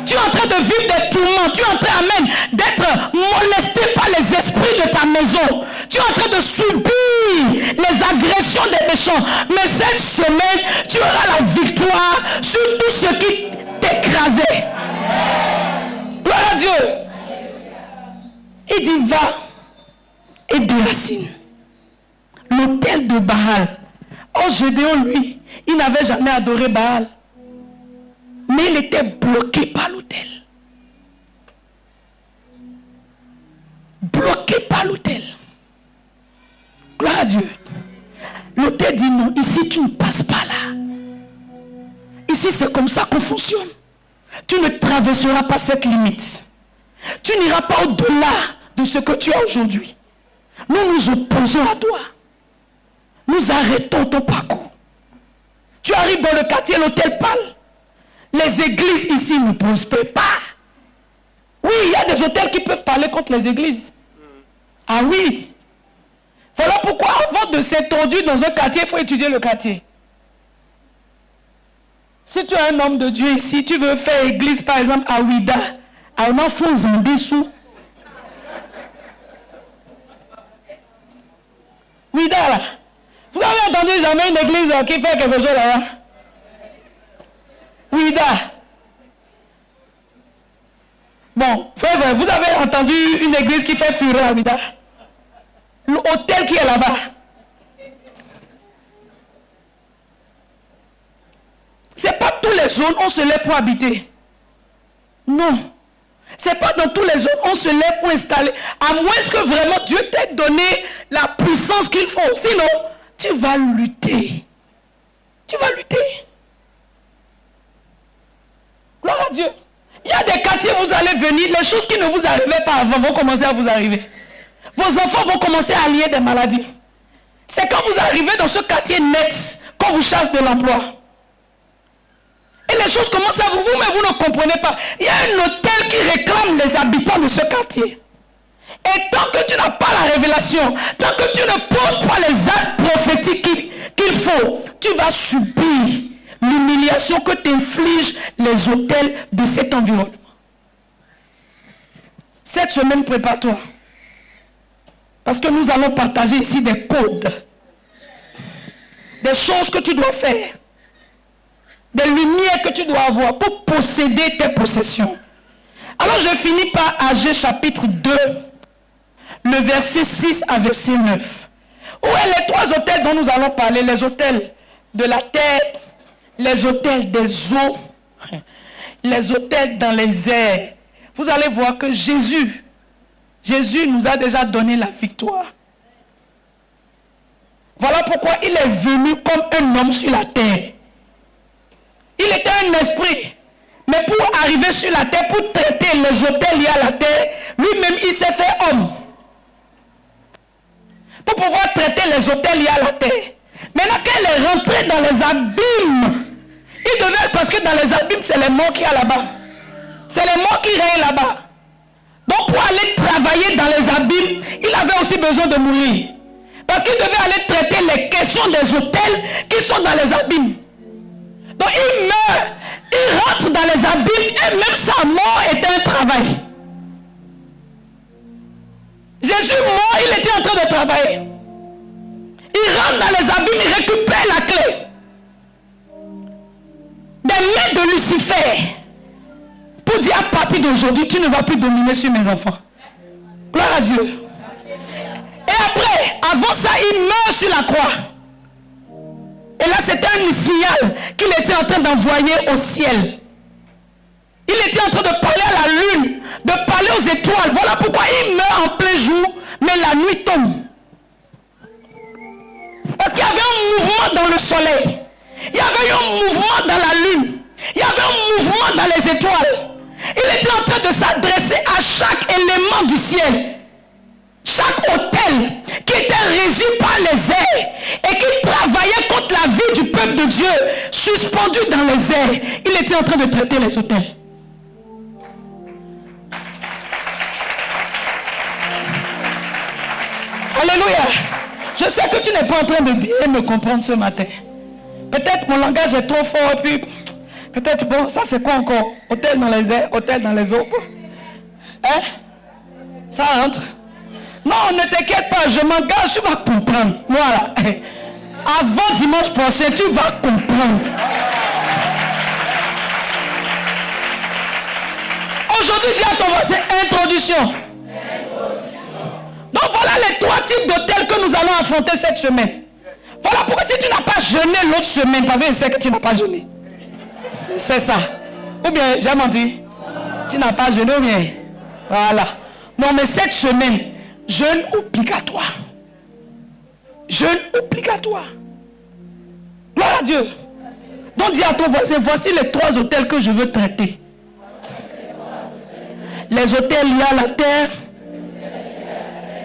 Tu es en train de vivre des tourments. Tu es en train, amen, d'être molesté par les esprits de ta maison. Tu es en train de subir les agressions des méchants. Mais cette semaine, tu auras la victoire sur tout ce qui t'écrasait. Gloire à Dieu. Il dit, va et déracine l'autel de Baal. Oh, Gédéon, lui, il n'avait jamais adoré Baal. Mais il était bloqué par l'autel. Bloqué par l'autel. Gloire à Dieu. L'autel dit non, ici tu ne passes pas là. Ici c'est comme ça qu'on fonctionne. Tu ne traverseras pas cette limite. Tu n'iras pas au-delà de ce que tu as aujourd'hui. Nous nous opposons à toi. Nous arrêtons ton parcours. Tu arrives dans le quartier, l'hôtel parle. Les églises ici ne prospèrent pas. Oui, il y a des hôtels qui peuvent parler contre les églises. Ah oui. Voilà pourquoi avant de s'introduire dans un quartier, il faut étudier le quartier. Si tu es un homme de Dieu ici, tu veux faire église par exemple à Ouida, à un enfant en dessous. Ouida là. Vous avez entendu jamais une église qui fait quelque chose là-bas? Ouida. Bon, frère, vous avez entendu une église qui fait fureur à Ouida? L'hôtel qui est là-bas. C'est pas tous les zones on se lève pour habiter. Non. C'est pas dans tous les zones on se lève pour installer. À moins que vraiment Dieu t'ait donné la puissance qu'il faut. Sinon, tu vas lutter. Tu vas lutter. Gloire à Dieu. Il y a des quartiers où vous allez venir, les choses qui ne vous arrivaient pas avant vont commencer à vous arriver. Vos enfants vont commencer à lier des maladies. C'est quand vous arrivez dans ce quartier net qu'on vous chasse de l'emploi. Et les choses commencent à vous, mais vous ne comprenez pas. Il y a un hôtel qui réclame les habitants de ce quartier. Et tant que tu n'as pas la révélation, tant que tu ne poses pas les actes prophétiques qu'il faut, tu vas subir l'humiliation que t'infligent les hôtels de cet environnement. Cette semaine, prépare-toi. Parce que nous allons partager ici des codes. Des choses que tu dois faire. Des lumières que tu dois avoir pour posséder tes possessions. Alors je finis par Agé chapitre 2, le verset 6 à verset 9. Où est les trois hôtels dont nous allons parler? Les hôtels de la terre, les hôtels des eaux, les hôtels dans les airs. Vous allez voir que Jésus nous a déjà donné la victoire. Voilà pourquoi il est venu comme un homme sur la terre. Il était un esprit. Mais pour arriver sur la terre, pour traiter les hôtels liés à la terre, lui-même il s'est fait homme. Pour pouvoir traiter les hôtels liés à la terre. Maintenant qu'elle est rentrée dans les abîmes, il devait, parce que dans les abîmes, c'est les morts qui y a là-bas. C'est les morts qui règnent là-bas. Donc pour aller travailler dans les abîmes, il avait aussi besoin de mourir. Parce qu'il devait aller traiter les questions des hôtels qui sont dans les abîmes. Donc il meurt, il rentre dans les abîmes et même sa mort était un travail. Jésus mort, il était en train de travailler. Il rentre dans les abîmes, il récupère la clé. Des mains de Lucifer. Pour dire à partir d'aujourd'hui, tu ne vas plus dominer sur mes enfants. Gloire à Dieu. Et après, avant ça, il meurt sur la croix. Et là, c'était un signal qu'il était en train d'envoyer au ciel. Il était en train de parler à la lune, de parler aux étoiles. Voilà pourquoi il meurt en plein jour, mais la nuit tombe. Parce qu'il y avait un mouvement dans le soleil. Il y avait un mouvement dans la lune. Il y avait un les étoiles. Il était en train de s'adresser à chaque élément du ciel. Chaque hôtel qui était régi par les airs et qui travaillait contre la vie du peuple de Dieu, suspendu dans les airs, il était en train de traiter les hôtels. Alléluia. Je sais que tu n'es pas en train de bien me comprendre ce matin. Peut-être mon langage est trop fort et puis peut-être, bon, ça c'est quoi encore? Hôtel dans les airs, hôtel dans les eaux. Hein? Ça rentre? Non, ne t'inquiète pas, je m'engage, tu vas comprendre. Voilà. Avant dimanche prochain, tu vas comprendre. Aujourd'hui, dis à ton voisin, introduction. Donc voilà les 3 types d'hôtels que nous allons affronter cette semaine. Voilà pourquoi si tu n'as pas jeûné l'autre semaine, parce que je sais que tu n'as pas jeûné. C'est ça. Ou bien, j'ai menti. Tu n'as pas jeûné ou bien. Voilà. Non, mais cette semaine, jeûne obligatoire. Jeûne obligatoire. Gloire à Dieu. Donc dis à ton voisin, voici les 3 hôtels que je veux traiter. Les hôtels liés à la terre.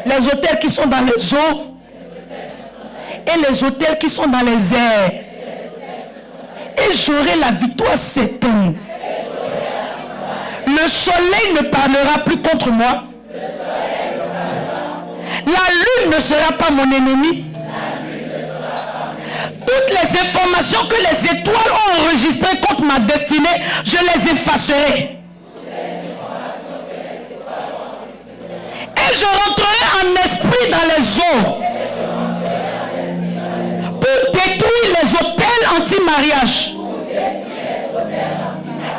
Les hôtels qui sont dans les eaux. Et les hôtels qui sont dans les airs. Et j'aurai la victoire certaine. Le soleil ne parlera plus contre moi. La lune ne sera pas mon ennemi. Toutes les informations que les étoiles ont enregistrées contre ma destinée, je les effacerai. Et je rentrerai en esprit dans les eaux pour détruire les hôtels anti-mariage,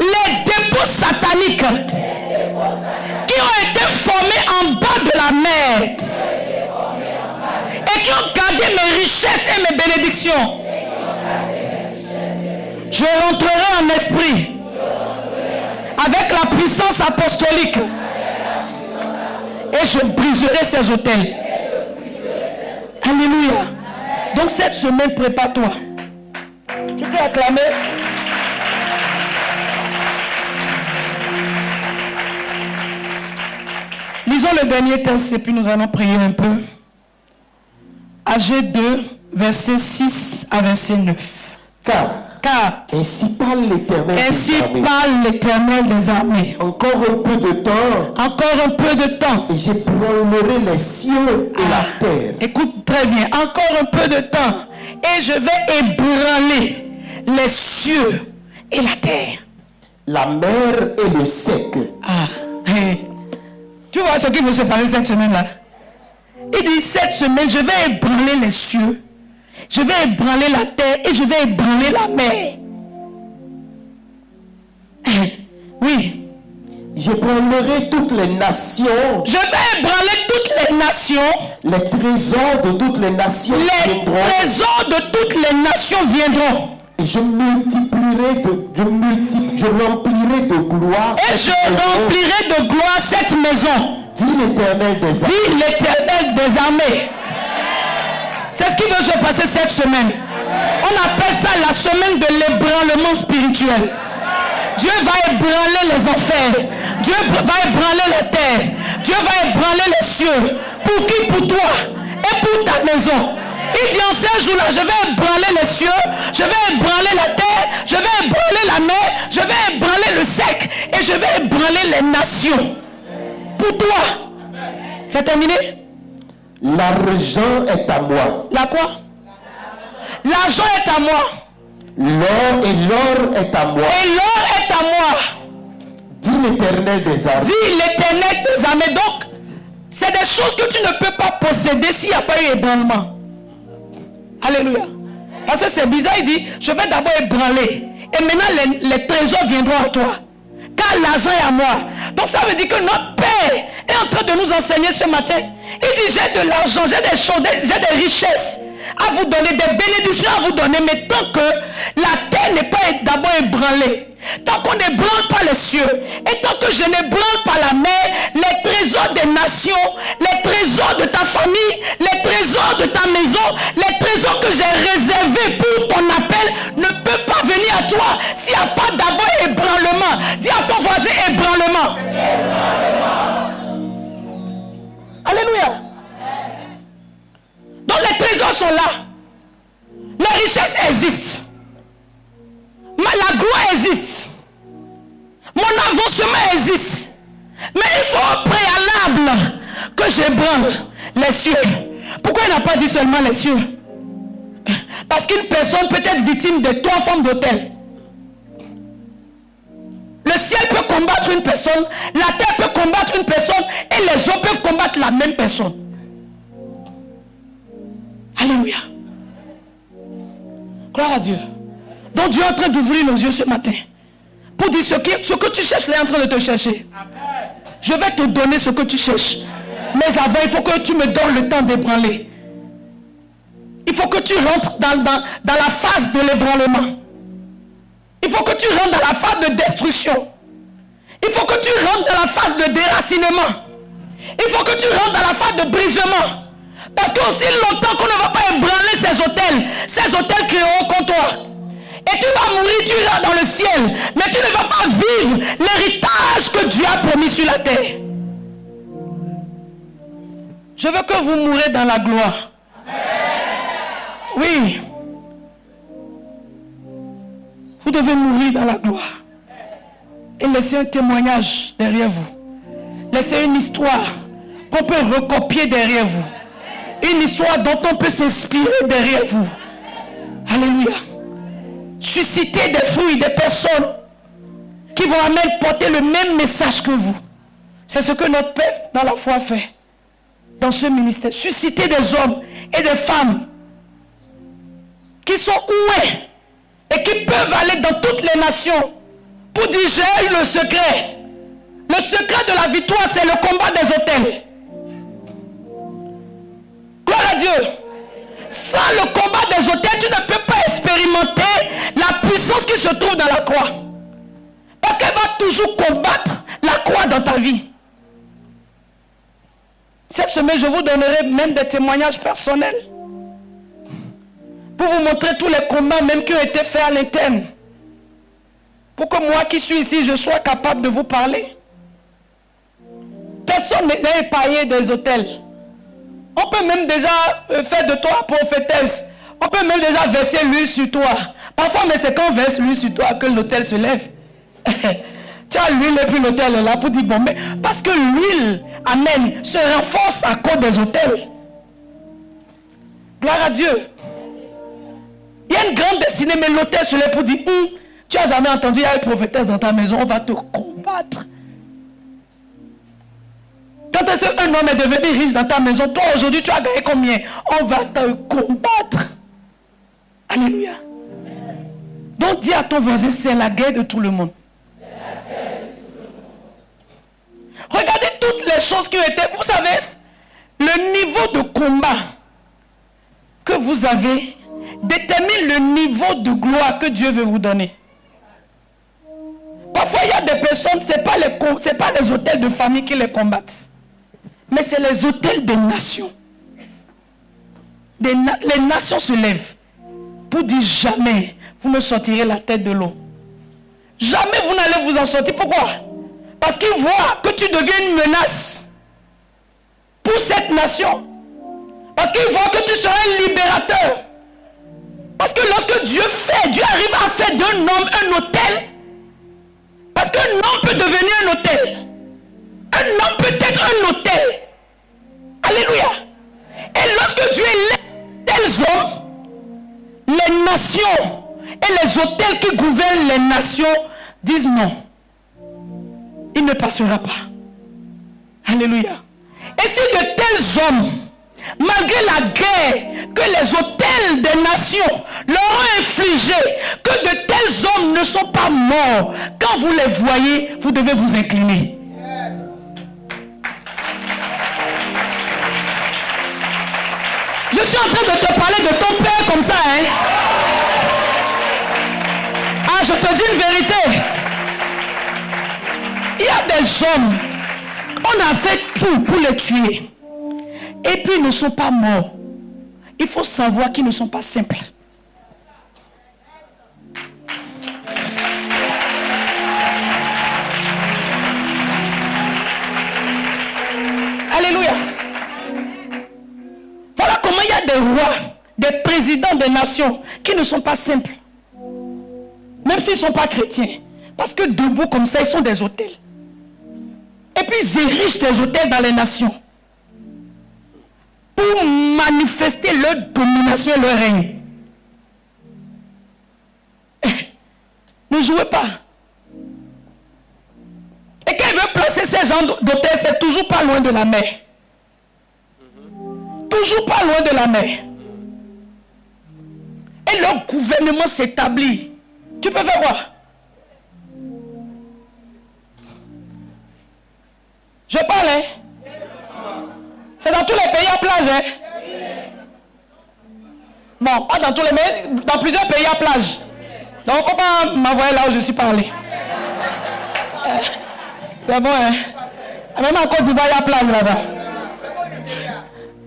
les dépôts sataniques qui ont été formés en bas de la mer et qui ont gardé mes richesses et mes bénédictions. Je rentrerai en esprit avec la puissance apostolique et je briserai ces hôtels. Alléluia. Donc cette semaine, prépare-toi. Tu peux acclamer. Lisons le dernier texte et puis nous allons prier un peu. Agé 2, verset 6 à verset 9. Car ainsi parle l'Éternel des armées. Encore un peu de temps. Encore un peu de temps. Et j'ébranlerai les cieux et la terre. Écoute très bien. Encore un peu de temps. Et je vais ébranler les cieux et la terre. La mer et le sec. Tu vois ce qui va se passer cette semaine-là? Il dit cette semaine, je vais ébranler les cieux. Je vais ébranler la terre et je vais ébranler la mer. Oui. J'ébranlerai toutes les nations. Je vais ébranler toutes les nations. Les trésors de toutes les nations viendront. Les trésors de toutes les nations viendront. Et je remplirai de gloire. Et je remplirai de gloire cette maison. Dit l'Éternel des armées. Dit l'Éternel des armées. C'est ce qui veut se passer cette semaine. On appelle ça la semaine de l'ébranlement spirituel. Dieu va ébranler les enfers. Dieu va ébranler la terre. Dieu va ébranler les cieux. Pour qui? Pour toi et pour ta maison. Il dit en ces jours-là, je vais ébranler les cieux, je vais ébranler la terre, je vais ébranler la mer, je vais ébranler le sec et je vais ébranler les nations. Pour toi. C'est terminé? L'argent est à moi. La quoi? L'argent est à moi. L'or est à moi. Et l'or est à moi. Dit l'Éternel des armées. Dit l'Éternel des armées. Donc, c'est des choses que tu ne peux pas posséder s'il n'y a pas eu ébranlement. Alléluia. Parce que c'est bizarre, il dit, je vais d'abord ébranler. Et maintenant, les trésors viendront à toi. Car l'argent est à moi. Donc ça veut dire que notre Père est en train de nous enseigner ce matin. Il dit, j'ai de l'argent, j'ai des choses, j'ai des richesses à vous donner, des bénédictions à vous donner. Mais tant que la terre n'est pas d'abord ébranlée, tant qu'on n'ébranle pas les cieux, et tant que je n'ébranle pas la mer, les trésors des nations, les trésors de ta famille, les trésors de ta maison, les trésors que j'ai réservés pour ton appel ne peuvent pas venir à toi s'il n'y a pas d'abord ébranlement. Dis Mon avancement existe. Mais il faut au préalable que j'ébranle les cieux. Pourquoi il n'a pas dit seulement les cieux? Parce qu'une personne peut être victime de 3 formes d'autel. Le ciel peut combattre une personne, la terre peut combattre une personne et les eaux peuvent combattre la même personne. Alléluia. Gloire à Dieu. Donc Dieu est en train d'ouvrir nos yeux ce matin pour dire ce que tu cherches, il est en train de te chercher. Je vais te donner ce que tu cherches. Mais avant, il faut que tu me donnes le temps d'ébranler. Il faut que tu rentres dans la phase de l'ébranlement. Il faut que tu rentres dans la phase de destruction. Il faut que tu rentres dans la phase de déracinement. Il faut que tu rentres dans la phase de brisement. Parce qu'aussi longtemps qu'on ne va pas ébranler ces hôtels créeront contre toi. Et tu vas mourir, tu iras dans le ciel. Mais tu ne vas pas vivre l'héritage que Dieu a promis sur la terre. Je veux que vous mourrez dans la gloire. Oui. Vous devez mourir dans la gloire. Et laisser un témoignage derrière vous. Laissez une histoire qu'on peut recopier derrière vous. Une histoire dont on peut s'inspirer derrière vous. Alléluia. Susciter des fruits, des personnes qui vont amener porter le même message que vous. C'est ce que notre Père dans la foi fait. Dans ce ministère. Susciter des hommes et des femmes qui sont oués et qui peuvent aller dans toutes les nations pour dire j'ai eu le secret. Le secret de la victoire, c'est le combat des autels. Gloire à Dieu. Sans le combat des autels, tu ne peux pas expérimenter la puissance qui se trouve dans la croix. Parce qu'elle va toujours combattre la croix dans ta vie. Cette semaine, je vous donnerai même des témoignages personnels. Pour vous montrer tous les combats même qui ont été faits à l'interne. Pour que moi qui suis ici, je sois capable de vous parler. Personne n'est épargné des hôtels. On peut même déjà faire de toi prophétesse. On peut même déjà verser l'huile sur toi. Parfois, mais c'est quand on verse l'huile sur toi que l'autel se lève. Tu as l'huile et puis l'autel est là pour dire bon, mais parce que l'huile, amen, se renforce à cause des autels. Gloire à Dieu. Il y a une grande destinée, mais l'autel se lève pour dire tu n'as jamais entendu, il y a une prophétesse dans ta maison, on va te combattre. Quand est-ce qu'un homme est devenu riche dans ta maison, toi aujourd'hui tu as gagné combien? On va te combattre. Alléluia. Donc dis à ton voisin, c'est la guerre de tout le monde. Regardez toutes les choses qui ont été, vous savez, le niveau de combat que vous avez détermine le niveau de gloire que Dieu veut vous donner. Parfois il y a des personnes, ce n'est pas les hôtels de famille qui les combattent. Mais c'est les hôtels des nations. Les nations se lèvent pour dire jamais vous ne sortirez la tête de l'eau. Jamais vous n'allez vous en sortir. Pourquoi? Parce qu'ils voient que tu deviens une menace pour cette nation. Parce qu'ils voient que tu seras un libérateur. Parce que lorsque Dieu arrive à faire d'un homme un autel. Parce qu'un homme peut devenir un autel. Un homme peut être un autel. Alléluia. Et lorsque Dieu élève tels hommes, les nations et les autels qui gouvernent les nations disent non. Il ne passera pas. Alléluia. Et si de tels hommes, malgré la guerre que les autels des nations leur ont infligé, que de tels hommes ne sont pas morts, quand vous les voyez, vous devez vous incliner. Je suis en train de te parler de ton père comme ça, hein. Ah, je te dis une vérité. Il y a des hommes, on a fait tout pour les tuer. Et puis ils ne sont pas morts. Il faut savoir qu'ils ne sont pas simples. Alléluia. Voilà comment il y a des rois, des présidents des nations qui ne sont pas simples. Même s'ils ne sont pas chrétiens. Parce que debout comme ça, ils sont des autels. Et puis ils érigent des autels dans les nations. Pour manifester leur domination et leur règne. Ne jouez pas. Et quand il veut placer ces gens d'autels, c'est toujours pas loin de la mer. Toujours pas loin de la mer. Et leur gouvernement s'établit. Tu peux faire quoi? Je parle, hein? C'est dans tous les pays à plage, hein? Bon, pas dans tous les pays, dans plusieurs pays à plage. Donc, il ne faut pas m'envoyer là où je suis parlé. C'est bon, hein? Même en Côte d'Ivoire, il y a plage là-bas.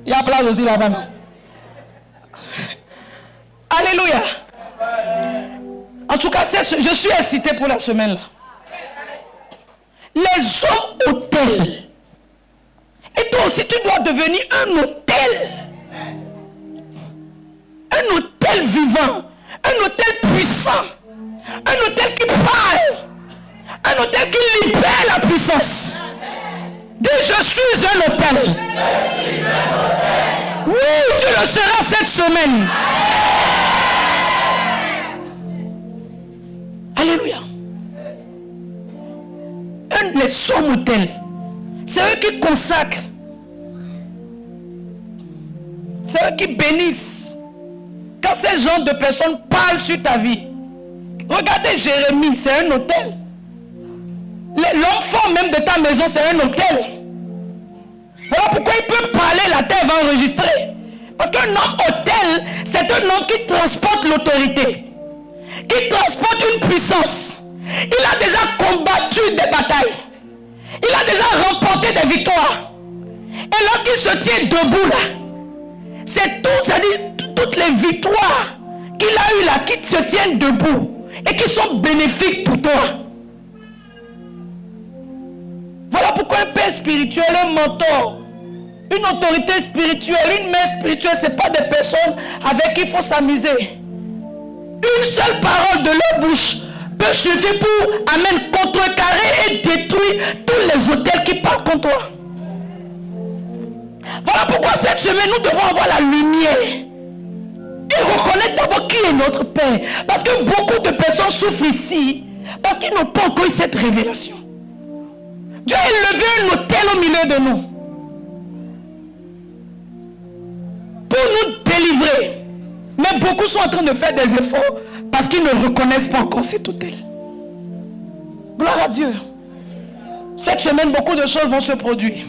Il y a plage aussi là-bas. Alléluia. En tout cas, je suis excité pour la semaine là. Les hommes autels. Et toi aussi, tu dois devenir un autel. Un autel vivant. Un autel puissant. Un autel qui parle. Un autel qui libère la puissance. Dis, je suis un autel. Oui, tu le seras cette semaine. Alléluia. Les hommes autels, c'est eux qui consacrent. C'est eux qui bénissent. Quand ces genres de personnes parlent sur ta vie, regardez Jérémie, c'est un autel. L'homme fort même de ta maison, c'est un autel. Voilà pourquoi il peut parler, la terre va enregistrer. Parce qu'un homme autel, c'est un homme qui transporte l'autorité, qui transporte une puissance. Il a déjà combattu des batailles. Il a déjà remporté des victoires. Et lorsqu'il se tient debout là, c'est tout, c'est-à-dire toutes les victoires qu'il a eues là, qui se tiennent debout et qui sont bénéfiques pour toi. Voilà pourquoi un père spirituel, un mentor, une autorité spirituelle, une mère spirituelle, ce n'est pas des personnes avec qui il faut s'amuser. Une seule parole de leur bouche peut suffire pour, amen, contrecarrer et détruire tous les autels qui parlent contre toi. Voilà pourquoi cette semaine, nous devons avoir la lumière et reconnaître d'abord qui est notre Père. Parce que beaucoup de personnes souffrent ici parce qu'ils n'ont pas encore eu cette révélation. Dieu a élevé un autel au milieu de nous pour nous délivrer. Mais beaucoup sont en train de faire des efforts parce qu'ils ne reconnaissent pas encore cet autel. Gloire à Dieu. Cette semaine, beaucoup de choses vont se produire.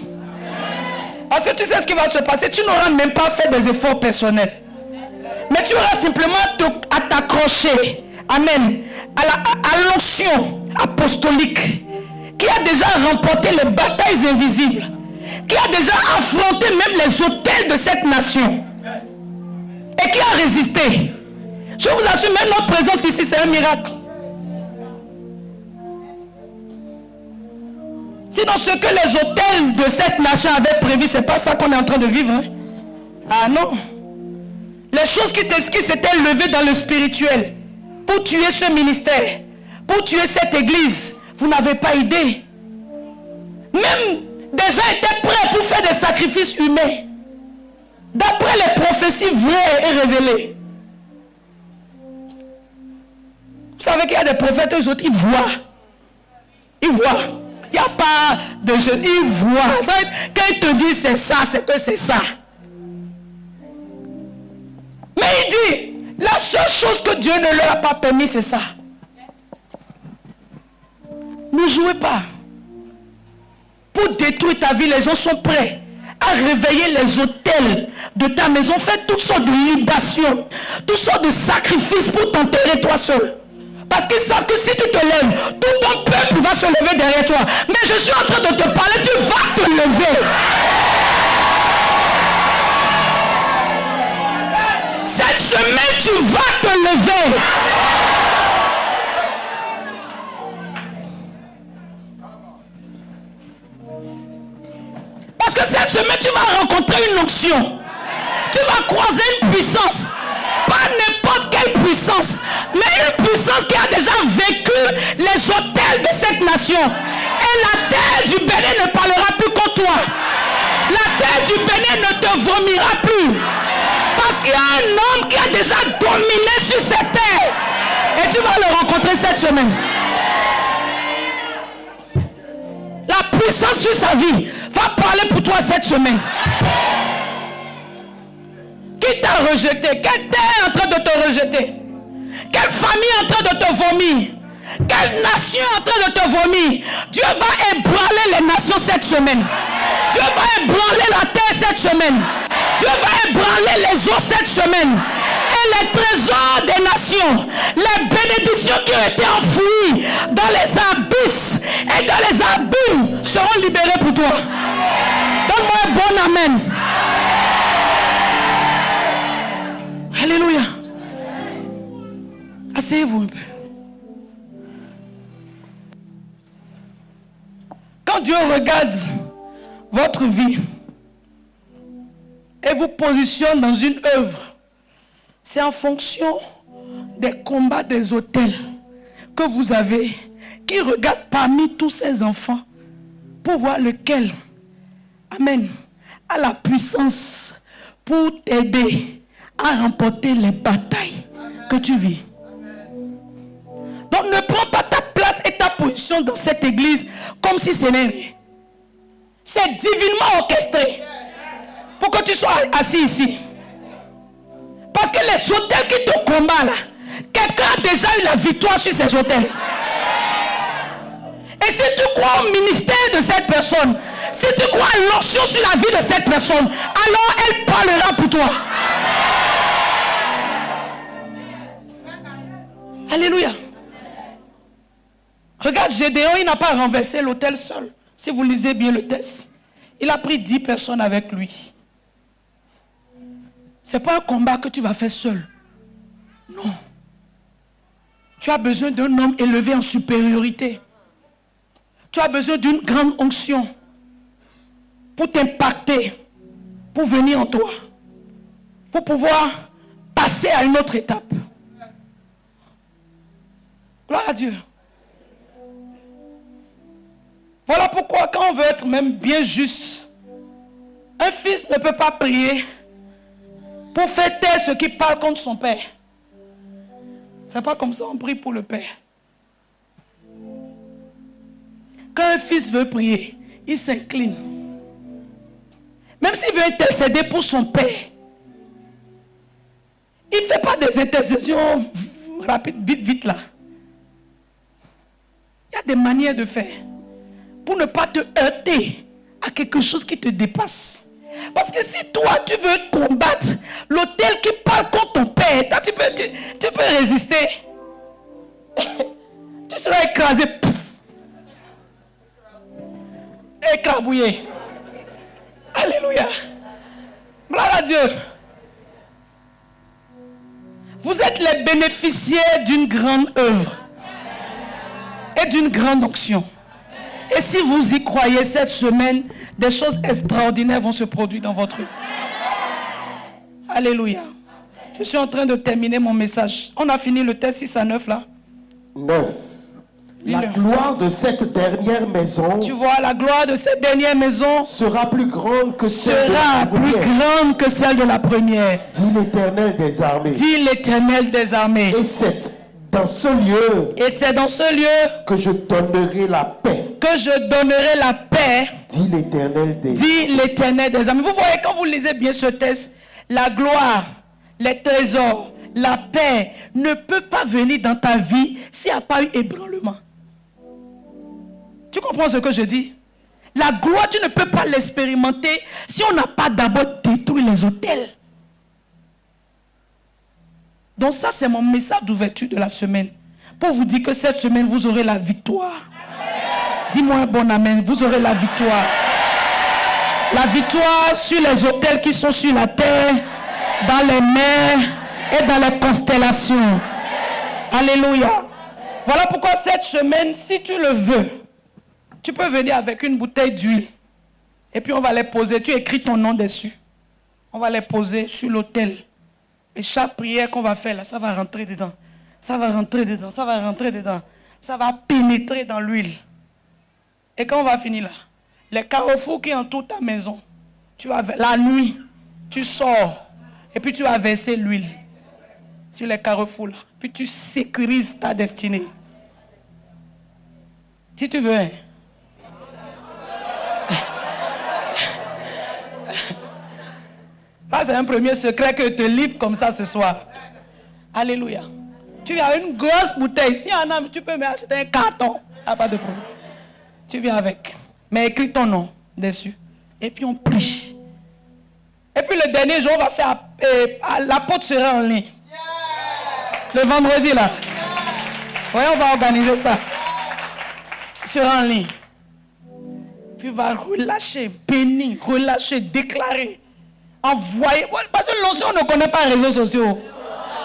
Parce que tu sais ce qui va se passer. Tu n'auras même pas fait des efforts personnels. Mais tu auras simplement à t'accrocher. Amen. À l'onction apostolique. Qui a déjà remporté les batailles invisibles. Qui a déjà affronté même les autels de cette nation. Et qui a résisté. Je vous assure, même notre présence ici, c'est un miracle. Sinon, ce que les autels de cette nation avaient prévu, c'est pas ça qu'on est en train de vivre. Hein? Ah non. Les choses qui s'étaient levées dans le spirituel pour tuer ce ministère, pour tuer cette église, vous n'avez pas idée. Même des gens étaient prêts pour faire des sacrifices humains. D'après les prophéties vraies et révélées. Vous savez qu'il y a des prophètes, eux autres, ils voient. Ils voient. Il n'y a pas de jeu. Ils voient. Quand ils te disent c'est ça, c'est que c'est ça. Mais il dit, la seule chose que Dieu ne leur a pas permis, c'est ça. Ne jouez pas. Pour détruire ta vie, les gens sont prêts à réveiller les autels de ta maison. Faites toutes sortes de libations, toutes sortes de sacrifices pour t'enterrer toi seul. Parce qu'ils savent que si tu te lèves, tout ton peuple va se lever derrière toi. Mais je suis en train de te parler, tu vas te lever. Cette semaine, tu vas te lever. Parce que cette semaine, tu vas rencontrer une onction. Tu vas croiser une puissance. Pas n'importe n'importe quelle puissance, mais une puissance qui a déjà vécu les autels de cette nation. Et la terre du Bénin ne parlera plus contre toi. La terre du Bénin ne te vomira plus. Parce qu'il y a un homme qui a déjà dominé sur cette terre. Et tu vas le rencontrer cette semaine. La puissance sur sa vie va parler pour toi cette semaine. Qui t'a rejeté? Quelle terre est en train de te rejeter? Quelle famille est en train de te vomir? Quelle nation est en train de te vomir? Dieu va ébranler les nations cette semaine. Dieu va ébranler la terre cette semaine. Dieu va ébranler les eaux cette semaine. Et les trésors des nations, les bénédictions qui ont été enfouies dans les abysses et dans les abîmes seront libérées pour toi. Donne-moi un bon amen. Alléluia. Asseyez-vous un peu. Quand Dieu regarde votre vie et vous positionne dans une œuvre, c'est en fonction des combats des autels que vous avez, qui regarde parmi tous ces enfants pour voir lequel, amen, a la puissance pour t'aider à remporter les batailles que tu vis. Donc ne prends pas ta place et ta position dans cette église comme si ce n'est rien. C'est divinement orchestré pour que tu sois assis ici. Parce que les autels qui te combattent là, quelqu'un a déjà eu la victoire sur ces autels. Et si tu crois au ministère de cette personne, si tu crois à l'onction sur la vie de cette personne, alors elle parlera pour toi. Alléluia. Regarde, Gédéon, il n'a pas renversé l'autel seul. Si vous lisez bien le texte, il a pris 10 personnes avec lui. Ce n'est pas un combat que tu vas faire seul. Non. Tu as besoin d'un homme élevé en supériorité. Tu as besoin d'une grande onction pour t'impacter, pour venir en toi, pour pouvoir passer à une autre étape. Gloire à Dieu. Voilà pourquoi quand on veut être même bien juste, un fils ne peut pas prier pour faire taire ce qui parle contre son père. C'est pas comme ça on prie pour le père. Quand un fils veut prier, il s'incline. Même s'il veut intercéder pour son père, il ne fait pas des intercessions rapides, vite là. Il y a des manières de faire pour ne pas te heurter à quelque chose qui te dépasse. Parce que si toi tu veux combattre l'autel qui parle contre ton père, toi, tu peux résister. Tu seras écrasé. Écrabouillé. Alléluia. Gloire à Dieu. Vous êtes les bénéficiaires d'une grande œuvre et d'une grande onction. Et si vous y croyez cette semaine, des choses extraordinaires vont se produire dans votre vie. Alléluia. Je suis en train de terminer mon message. On a fini le texte 6 à 9 là. 9. La gloire de cette dernière maison, tu vois, la gloire de cette dernière maison sera plus grande que celle de la première. Plus grande que celle de la première. Dit l'Éternel des armées. Dit l'Éternel des armées. Et c'est dans ce lieu. Et c'est dans ce lieu que je donnerai la paix. Que je donnerai la paix. Dit l'Éternel des armées. Dit l'Éternel des armées. Vous voyez, quand vous lisez bien ce texte, la gloire, les trésors, la paix ne peuvent pas venir dans ta vie s'il n'y a pas eu ébranlement. Tu comprends ce que je dis? La gloire, tu ne peux pas l'expérimenter si on n'a pas d'abord détruit les autels. Donc ça, c'est mon message d'ouverture de la semaine. Pour vous dire que cette semaine, vous aurez la victoire. Dis-moi un bon amen. Vous aurez la victoire. La victoire sur les autels qui sont sur la terre, dans les mers et dans les constellations. Alléluia. Voilà pourquoi cette semaine, si tu le veux, tu peux venir avec une bouteille d'huile. Et puis on va les poser. Tu écris ton nom dessus. On va les poser sur l'autel. Et chaque prière qu'on va faire là, ça va rentrer dedans. Ça va rentrer dedans, ça va rentrer dedans. Ça va pénétrer dans l'huile. Et quand on va finir là, les carrefours qui entourent ta maison, tu vas, la nuit, tu sors et puis tu vas verser l'huile sur les carrefours là. Puis tu sécurises ta destinée. Si tu veux. Hein. Ça, c'est un premier secret que je te livre comme ça ce soir. Alléluia. Tu viens avec une grosse bouteille. Si un homme, tu peux m'acheter un carton. Pas de problème. Tu viens avec. Mais écris ton nom dessus. Et puis on prie. Et puis le dernier jour, on va faire. L'apôtre sera en ligne. Le vendredi là. Oui, on va organiser ça. Il sera en ligne. Puis il va relâcher, bénir, relâcher, déclarer. Envoyer. Parce que l'onction ne connaît pas les réseaux sociaux.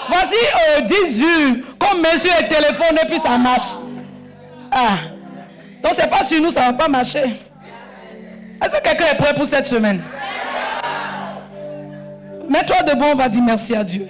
Voici 10 jours qu'on met sur le téléphone et puis ça marche. Ah. Donc c'est pas sur nous, ça ne va pas marcher. Est-ce que quelqu'un est prêt pour cette semaine? Mets-toi debout, on va dire merci à Dieu.